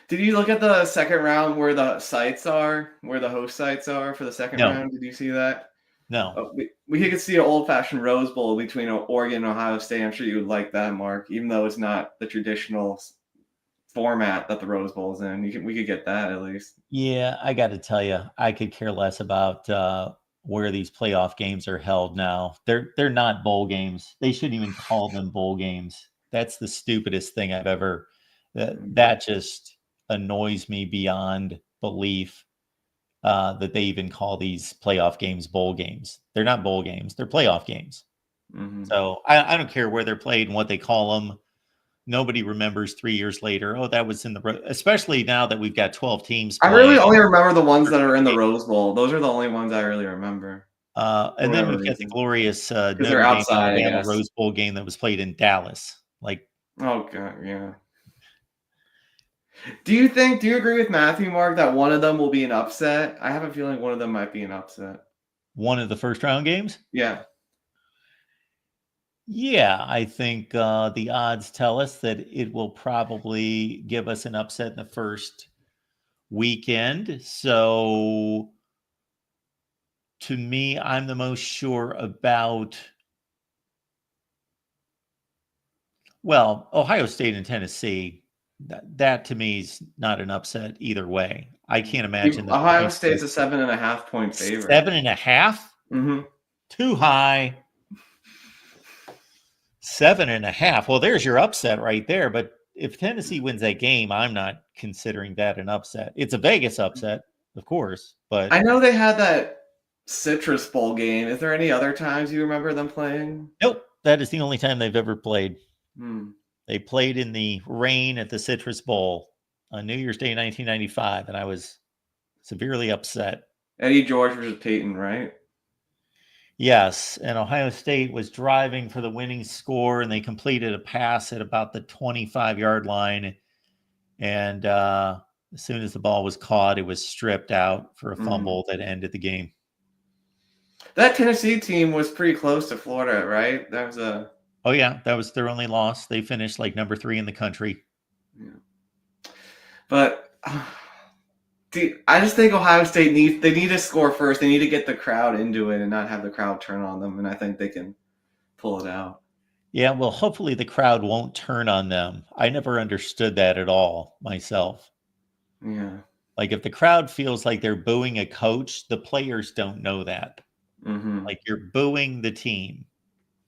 Did you look at the second round where the sites are, where the host sites are for the second round? Did you see that? No. We could see an old-fashioned Rose Bowl between Oregon and Ohio State. I'm sure you would like that, Mark, even though it's not the traditional format that the Rose Bowl is in. We could get that at least. Yeah, I got to tell you, I could care less about where these playoff games are held now. They're not bowl games. They shouldn't even call them bowl games. That's the stupidest thing I've ever. That just annoys me beyond belief that they even call these playoff games bowl games. They're not bowl games. They're playoff games. Mm-hmm. So I don't care where they're played and what they call them. Nobody remembers 3 years later. Oh, that was in especially now that we've got 12 teams. I really only remember the ones that are in the Rose Bowl. Those are the only ones I really remember. And then we've got the glorious Notre Dame Alabama Rose Bowl game that was played in Dallas. Oh god, yeah. Do you agree with Matthew, Mark, that one of them will be an upset? I have a feeling one of them might be an upset. One of the first round games? Yeah. Yeah, I think the odds tell us that it will probably give us an upset in the first weekend. So to me, I'm the most sure about, Ohio State and Tennessee. That to me is not an upset either way. I can't imagine that Ohio State's a 7.5 point favorite. 7.5? Mm-hmm. Too high. 7.5. Well, there's your upset right there. But if Tennessee wins that game, I'm not considering that an upset. It's a Vegas upset, of course. But I know they had that Citrus Bowl game. Is there any other times you remember them playing? Nope. That is the only time they've ever played. Hmm. They played in the rain at the Citrus Bowl on New Year's Day, 1995, and I was severely upset. Eddie George versus Peyton, right? Yes, and Ohio State was driving for the winning score, and they completed a pass at about the 25-yard line. And as soon as the ball was caught, it was stripped out for a fumble that ended the game. That Tennessee team was pretty close to Florida, right? That was Oh, yeah, that was their only loss. They finished like number 3 in the country. Yeah. But I just think Ohio State need to score first. They need to get the crowd into it and not have the crowd turn on them. And I think they can pull it out. Yeah, well, hopefully the crowd won't turn on them. I never understood that at all myself. Yeah. Like if the crowd feels like they're booing a coach, the players don't know that. Mm-hmm. Like you're booing the team.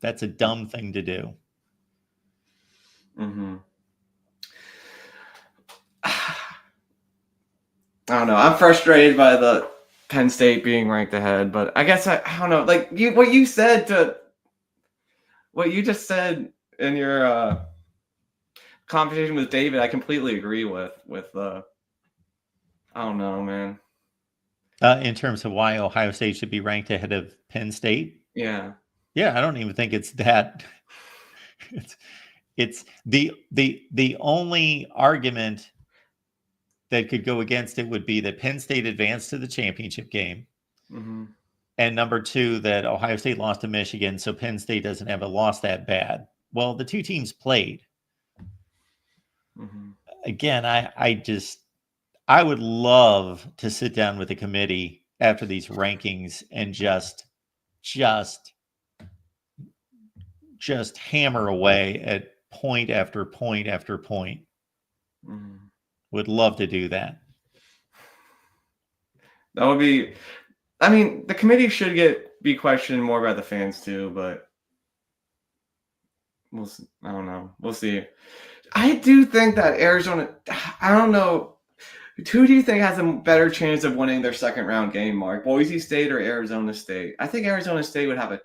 That's a dumb thing to do. Mm-hmm. I don't know. I'm frustrated by the Penn State being ranked ahead, but I guess I don't know. Like what you just said in your conversation with David, I completely agree with. I don't know, man. In terms of why Ohio State should be ranked ahead of Penn State. Yeah. Yeah, I don't even think it's that. It's the only argument that could go against it would be that Penn State advanced to the championship game. Mm-hmm. And number two, that Ohio State lost to Michigan, so Penn State doesn't have a loss that bad. Well, the two teams played. Mm-hmm. Again, I would love to sit down with the committee after these rankings and just hammer away at point after point after point. Mm-hmm. Would love to do that. That would be. I mean, the committee should be questioned more by the fans too, but I don't know. We'll see. I do think that Arizona. I don't know. Who do you think has a better chance of winning their second round game, Mark? Boise State or Arizona State? I think Arizona State would have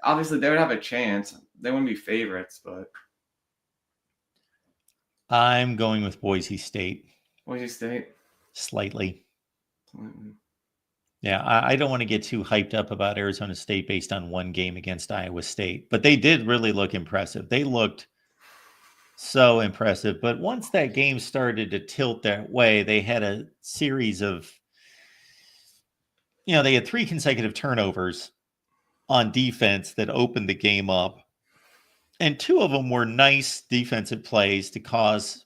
obviously they would have a chance. They wouldn't be favorites, but I'm going with Boise State. Boise State? Slightly. Mm-hmm. Yeah, I don't want to get too hyped up about Arizona State based on one game against Iowa State, but they did really look impressive. They looked so impressive. But once that game started to tilt that way, they had a series of, they had 3 consecutive turnovers on defense that opened the game up. And 2 of them were nice defensive plays to cause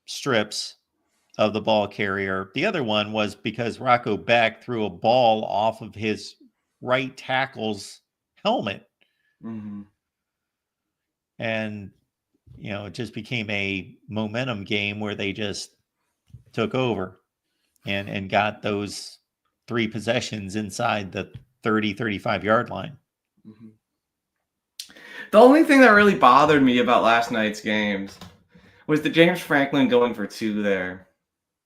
strips of the ball carrier. The other one was because Rocco Beck threw a ball off of his right tackle's helmet. Mm-hmm. And, it just became a momentum game where they just took over and got those 3 possessions inside the 35-yard line. Mm-hmm. The only thing that really bothered me about last night's games was the James Franklin going for 2 there.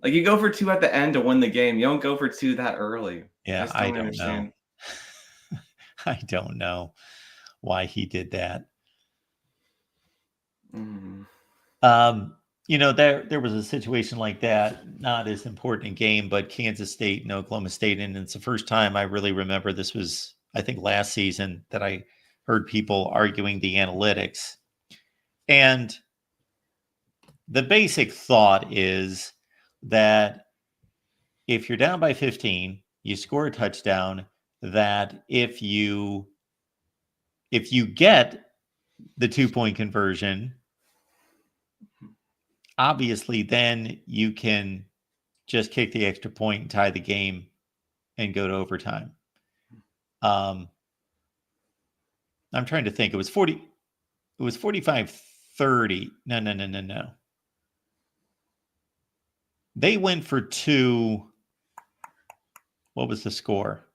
Like, you go for 2 at the end to win the game. You don't go for 2 that early. Yeah, I don't know. I don't know why he did that. Mm. There was a situation like that, not as important a game, but Kansas State and Oklahoma State. And it's the first time I really remember, this was, I think, last season, that I heard people arguing the analytics. And the basic thought is that if you're down by 15, you score a touchdown, that if you get the 2-point conversion, obviously then you can just kick the extra point and tie the game and go to overtime. I'm trying to think. It was 45-30. No. They went for 2. What was the score?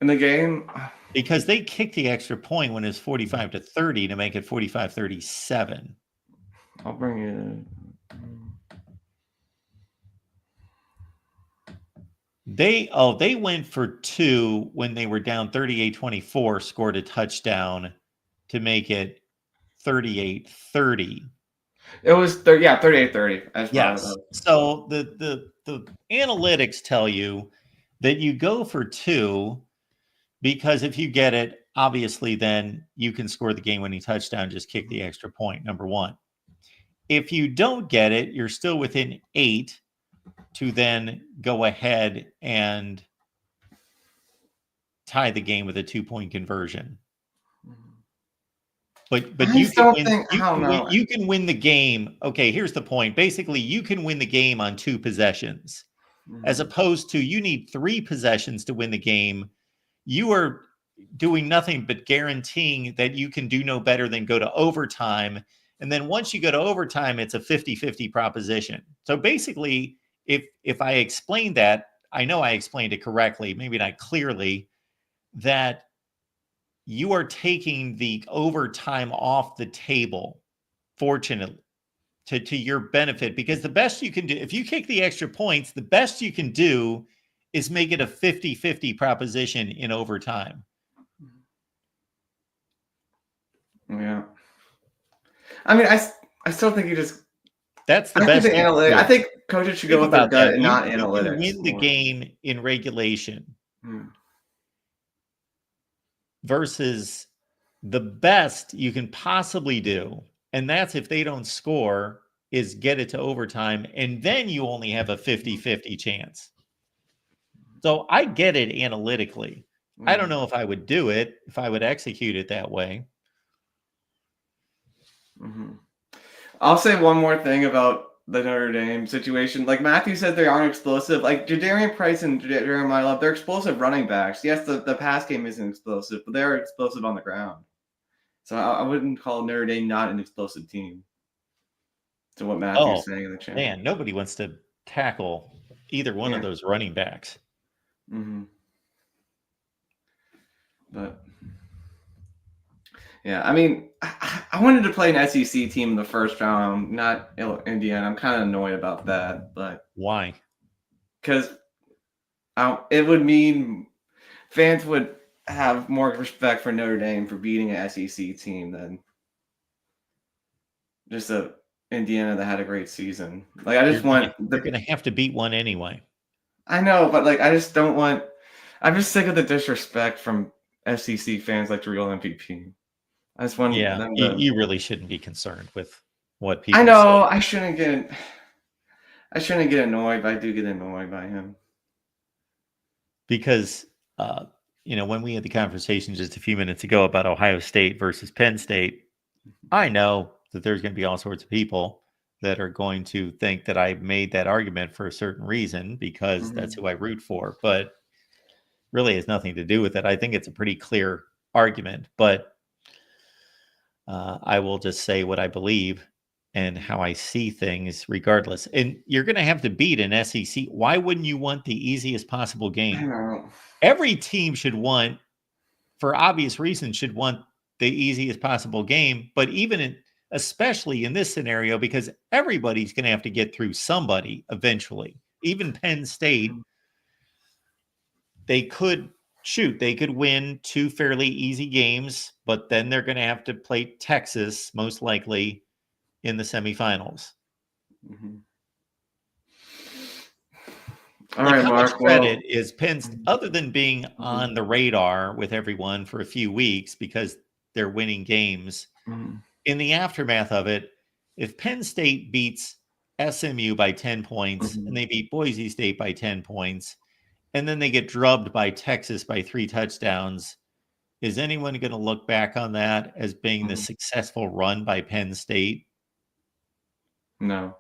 In the game? Because they kicked the extra point when it was 45-30 to make it 45-37. I'll bring it in. They went for 2 when they were down 38-24, scored a touchdown to make it 38-30. It was 38-30. Yes. So the analytics tell you that you go for 2 because if you get it, obviously then you can score the game-winning touchdown, just kick the extra point, number 1. If you don't get it, you're still within 8 to then go ahead and tie the game with a 2-point conversion. But you can win the game. Okay, here's the point. Basically, you can win the game on 2 possessions, as opposed to you need 3 possessions to win the game. You are doing nothing but guaranteeing that you can do no better than go to overtime. And then once you go to overtime, it's a 50-50 proposition. So basically, if I explained that, I know I explained it correctly, maybe not clearly, that you are taking the overtime off the table, fortunately, to your benefit, because the best you can do, if you kick the extra points, the best you can do is make it a 50-50 proposition in overtime. Yeah. I mean, I still think you just. That's the I think best. the analytics. I think coaches should go with their gut and not you analytics. can win the more. game in regulation versus the best you can possibly do, and that's if they don't score, is get it to overtime, and then you only have a 50-50 chance. So I get it analytically. I don't know if I would do it, if I would execute it that way. I'll say one more thing about the Notre Dame situation. Like Matthew said, they aren't explosive. Like Jadarian Price and Jeremiah Love, they're explosive running backs. Yes, the pass game isn't explosive, but they're explosive on the ground. So I wouldn't call Notre Dame not an explosive team. To what Matthew's saying in the chat. Man, nobody wants to tackle either one of those running backs. But yeah, I mean, I wanted to play an SEC team in the first round, not Indiana. I'm kind of annoyed about that, but why? Because it would mean fans would have more respect for Notre Dame for beating an SEC team than just a Indiana that had a great season. Like I just they're going to have to beat one anyway. I know, but like I just don't want. I'm just sick of the disrespect from SEC fans like the real MVP. I just want them to. You really shouldn't be concerned with what people. I know say. I shouldn't get annoyed, but I do get annoyed by him. Because when we had the conversation just a few minutes ago about Ohio State versus Penn State, I know that there's going to be all sorts of people that are going to think that I made that argument for a certain reason because that's who I root for, but really has nothing to do with it. I think it's a pretty clear argument, but I will just say what I believe and how I see things regardless. And you're going to have to beat an SEC. Why wouldn't you want the easiest possible game? Every team should want, for obvious reasons, should want the easiest possible game. But especially in this scenario, because everybody's going to have to get through somebody eventually. Even Penn State, they could win 2 fairly easy games, but then they're going to have to play Texas most likely in the semifinals. All right, Mark. How much credit is Penn, other than being on the radar with everyone for a few weeks because they're winning games, in the aftermath of it, if Penn State beats SMU by 10 points and they beat Boise State by 10 points, and then they get drubbed by Texas by 3 touchdowns, is anyone going to look back on that as being the successful run by Penn State? No.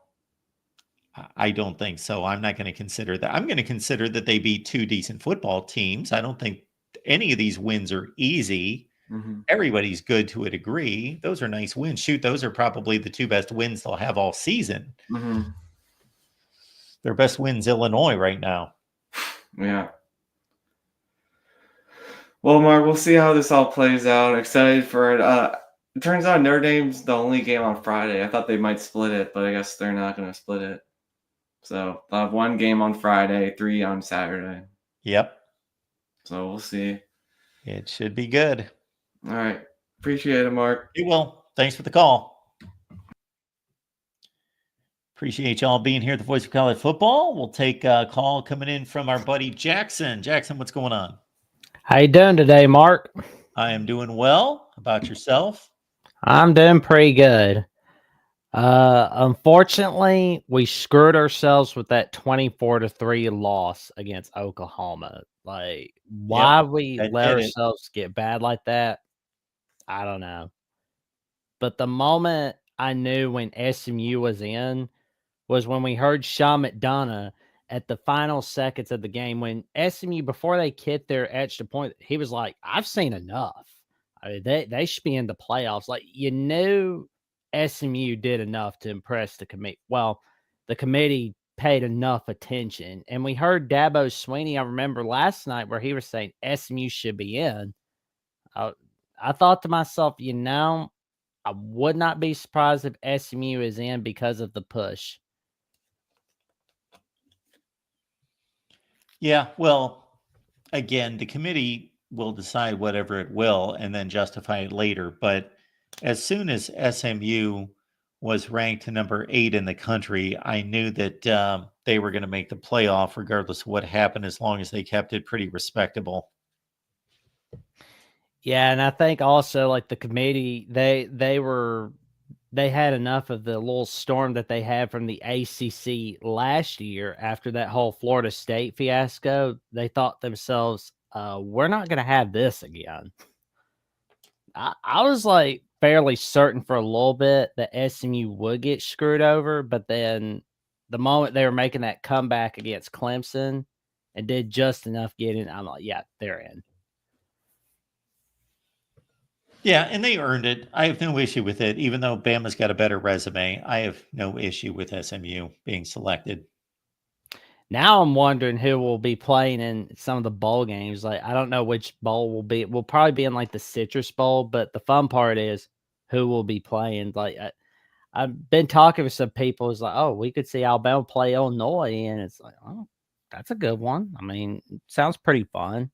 I don't think so. I'm not going to consider that. I'm going to consider that they beat 2 decent football teams. I don't think any of these wins are easy. Everybody's good to a degree. Those are nice wins. Shoot, those are probably the 2 best wins they'll have all season. Their best win's Illinois right now. Yeah. Well, Mark, we'll see how this all plays out. Excited for it. It turns out Notre Dame's the only game on Friday. I thought they might split it, but I guess they're not going to split it. So they'll have 1 game on Friday, 3 on Saturday. Yep. So we'll see. It should be good. All right. Appreciate it, Mark. You will. Thanks for the call. Appreciate y'all being here at the Voice of College Football. We'll take a call coming in from our buddy Jackson. Jackson, what's going on? How you doing today, Mark? I am doing well. How about yourself? I'm doing pretty good. Unfortunately, we screwed ourselves with that 24-3 loss against Oklahoma. Like, why we let ourselves get bad like that, I don't know. But the moment I knew when SMU was in was when we heard Sean McDonough at the final seconds of the game when SMU, before they kicked their extra point, he was like, I've seen enough. I mean, they should be in the playoffs. Like, you knew SMU did enough to impress the committee. Well, the committee paid enough attention. And we heard Dabo Swinney, I remember last night, where he was saying SMU should be in. I thought to myself, I would not be surprised if SMU is in because of the push. Yeah, well, again, the committee will decide whatever it will and then justify it later. But as soon as SMU was ranked number 8 in the country, I knew that they were going to make the playoff regardless of what happened, as long as they kept it pretty respectable. Yeah, and I think also like the committee, they had enough of the little storm that they had from the ACC last year after that whole Florida State fiasco. They thought themselves, we're not going to have this again. I was like fairly certain for a little bit that SMU would get screwed over, but then the moment they were making that comeback against Clemson and did just enough getting, I'm like, yeah, they're in. Yeah, and they earned it. I have no issue with it, even though Bama's got a better resume. I have no issue with SMU being selected. Now I'm wondering who will be playing in some of the bowl games. Like, I don't know which bowl will be. We'll probably be in like the Citrus Bowl, but the fun part is who will be playing. Like, I've been talking with some people. It's like, oh, we could see Alabama play Illinois, and it's like, oh, that's a good one. I mean, it sounds pretty fun.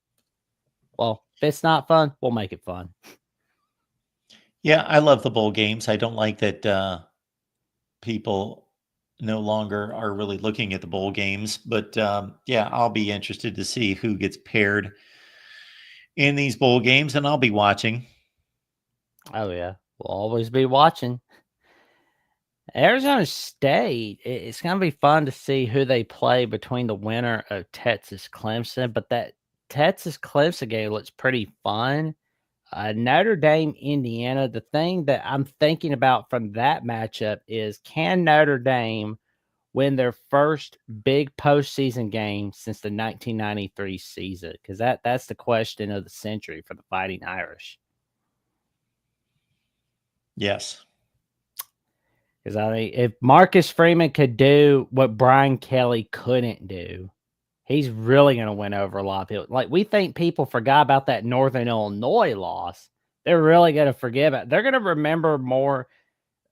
Well, if it's not fun, we'll make it fun. Yeah, I love the bowl games. I don't like that people no longer are really looking at the bowl games, but yeah, I'll be interested to see who gets paired in these bowl games, and I'll be watching. Oh yeah, we'll always be watching. Arizona State, it's going to be fun to see who they play between the winner of Texas Clemson, but that Texas Clemson game looks pretty fun. Notre Dame, Indiana, the thing that I'm thinking about from that matchup is, can Notre Dame win their first big postseason game since the 1993 season? Because that's the question of the century for the Fighting Irish. Yes. Because I mean, if Marcus Freeman could do what Brian Kelly couldn't do, he's really going to win over a lot of people. Like, we think people forgot about that Northern Illinois loss. They're really going to forget about it. They're going to remember more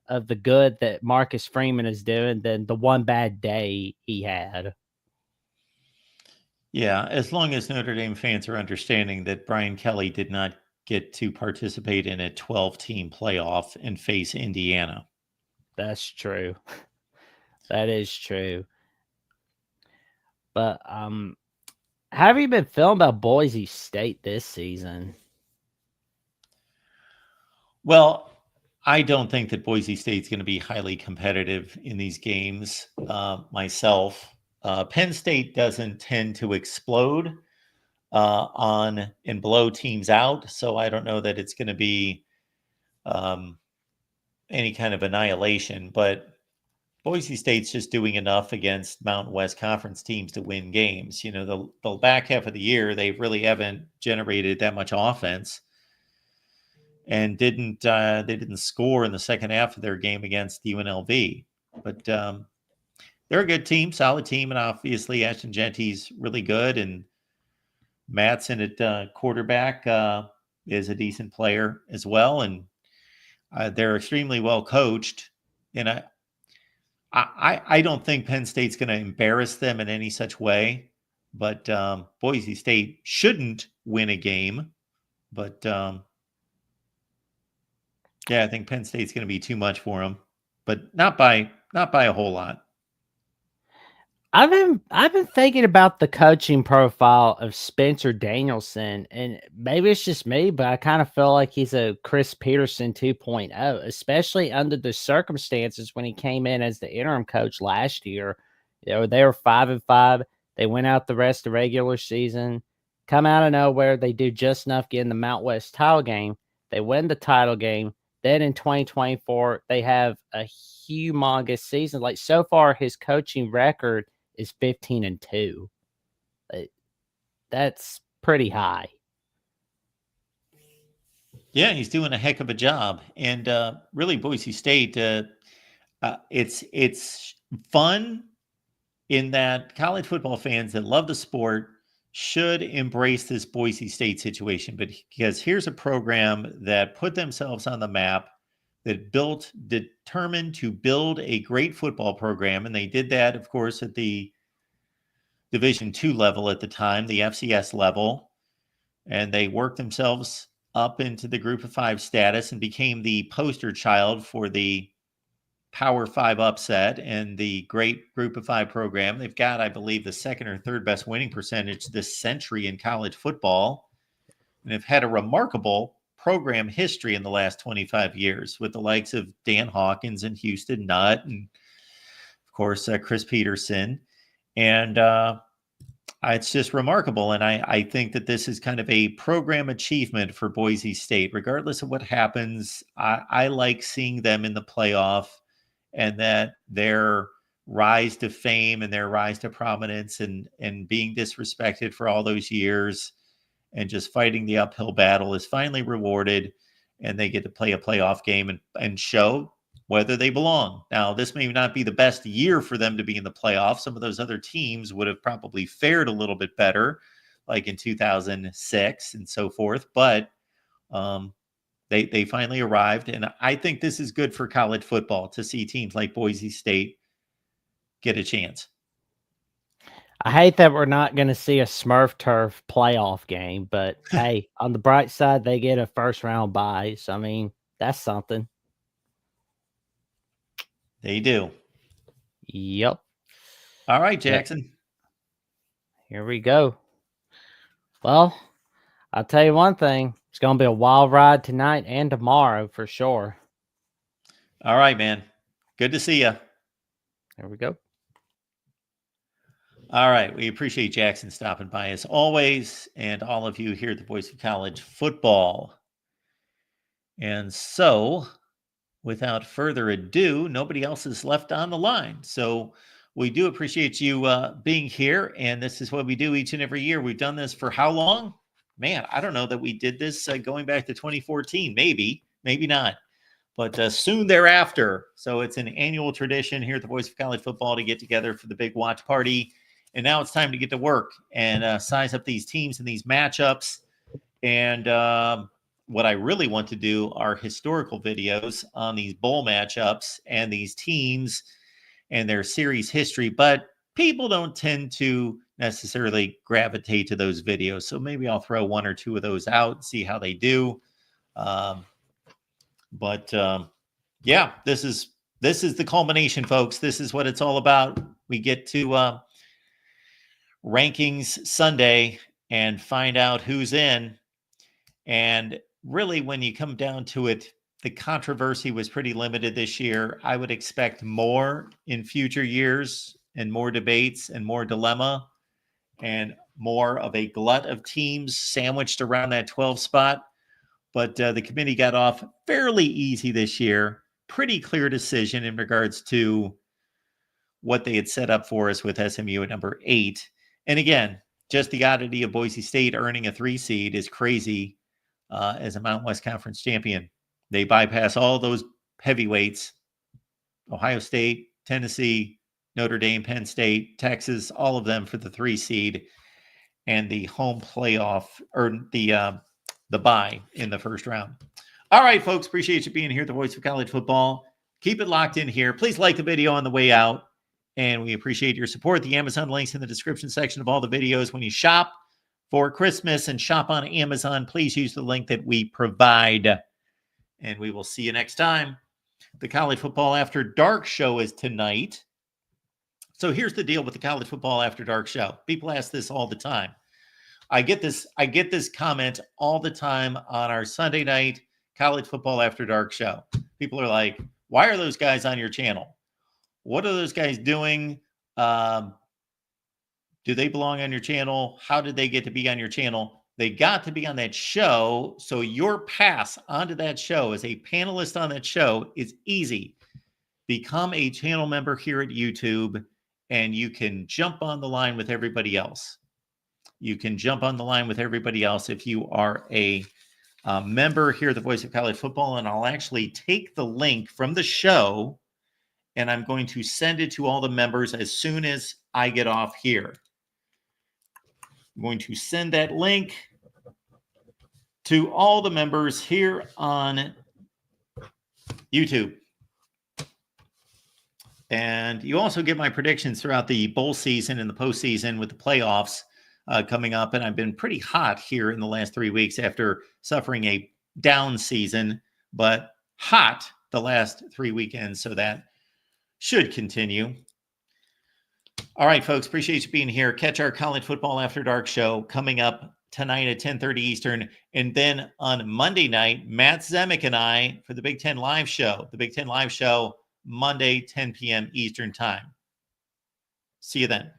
of the good that Marcus Freeman is doing than the one bad day he had. Yeah, as long as Notre Dame fans are understanding that Brian Kelly did not get to participate in a 12-team playoff and face Indiana. That's true. That is true. But have you been feeling about Boise State this season? Well, I don't think that Boise State's going to be highly competitive in these games myself. Penn State doesn't tend to explode on and blow teams out, so I don't know that it's going to be any kind of annihilation, but Boise State's just doing enough against Mountain West Conference teams to win games. You know, the back half of the year, they really haven't generated that much offense, and they didn't score in the second half of their game against UNLV. But they're a good team, solid team, and obviously Ashton Genty's really good, and Matson at quarterback is a decent player as well, and they're extremely well coached. And I don't think Penn State's going to embarrass them in any such way, but Boise State shouldn't win a game. But yeah, I think Penn State's going to be too much for them, but not by a whole lot. I've been thinking about the coaching profile of Spencer Danielson, and maybe it's just me, but I kind of feel like he's a Chris Peterson 2.0, especially under the circumstances when he came in as the interim coach last year. You know, they were 5-5. They went out the rest of the regular season, come out of nowhere. They do just enough getting the Mount West title game. They win the title game. Then in 2024, they have a humongous season. Like, so far, his coaching record is 15-2. That's pretty high. Yeah, he's doing a heck of a job, and really, Boise State. It's fun in that college football fans that love the sport should embrace this Boise State situation. But because here's a program that put themselves on the map, that determined to build a great football program. And they did that, of course, at the Division II level at the time, the FCS level. And they worked themselves up into the Group of Five status and became the poster child for the Power Five upset and the great Group of Five program. They've got, I believe, the second or third best winning percentage this century in college football, and have had a remarkable program history in the last 25 years with the likes of Dan Hawkins and Houston Nutt and, of course, Chris Peterson. And it's just remarkable. And I think that this is kind of a program achievement for Boise State. Regardless of what happens, I like seeing them in the playoff, and that their rise to fame and their rise to prominence and being disrespected for all those years and just fighting the uphill battle is finally rewarded, and they get to play a playoff game and show whether they belong. Now, this may not be the best year for them to be in the playoffs. Some of those other teams would have probably fared a little bit better, like in 2006 and so forth, but they finally arrived, and I think this is good for college football to see teams like Boise State get a chance. I hate that we're not going to see a Smurf Turf playoff game, but hey, on the bright side, they get a first round bye. So, I mean, that's something. They do. Yep. All right, Jackson. Here we go. Well, I'll tell you one thing. It's going to be a wild ride tonight and tomorrow for sure. All right, man. Good to see you. There we go. All right. We appreciate Jackson stopping by as always, and all of you here at the Boise College Football. And so, without further ado, nobody else is left on the line. So we do appreciate you being here, and this is what we do each and every year. We've done this for how long? Man, I don't know that we did this going back to 2014. Maybe not. But soon thereafter. So it's an annual tradition here at the Voice of College Football to get together for the big watch party. And now it's time to get to work and size up these teams and these matchups. And what I really want to do are historical videos on these bowl matchups and these teams and their series history. But people don't tend to necessarily gravitate to those videos. So maybe I'll throw one or two of those out and see how they do. Yeah, this is the culmination, folks. This is what it's all about. We get to rankings Sunday and find out who's in. And really, when you come down to it, the controversy was pretty limited this year. I would expect more in future years and more debates and more dilemma and more of a glut of teams sandwiched around that 12 spot. But the committee got off fairly easy this year. Pretty clear decision in regards to what they had set up for us with SMU at number 8. And again, just the oddity of Boise State earning a 3 seed is crazy as a Mountain West Conference champion. They bypass all those heavyweights, Ohio State, Tennessee, Notre Dame, Penn State, Texas, all of them for the 3 seed and the home playoff or the bye in the first round. All right, folks, appreciate you being here at the Voice of College Football. Keep it locked in here. Please like the video on the way out, and we appreciate your support. The Amazon links in the description section of all the videos. When you shop for Christmas and shop on Amazon, please use the link that we provide, and we will see you next time. The College Football After Dark show is tonight. So here's the deal with the College Football After Dark show. People ask this all the time. I get this comment all the time on our Sunday night College Football After Dark show. People are like, why are those guys on your channel? What are those guys doing? Do they belong on your channel? How did they get to be on your channel? They got to be on that show. So your pass onto that show as a panelist on that show is easy. Become a channel member here at YouTube, and you can jump on the line with everybody else. You can jump on the line with everybody else if you are a member here at the Voice of College Football. And I'll actually take the link from the show, and I'm going to send it to all the members as soon as I get off here. I'm going to send that link to all the members here on YouTube. And you also get my predictions throughout the bowl season and the postseason with the playoffs coming up. And I've been pretty hot here in the last 3 weeks after suffering a down season, but hot the last 3 weekends. So that should continue. All right, folks, appreciate you being here. Catch our College Football After Dark show coming up tonight at 10:30 Eastern. And then on Monday night, Matt Zemek and I for the Big Ten Live show. The Big Ten Live show, Monday, 10 p.m. Eastern time. See you then.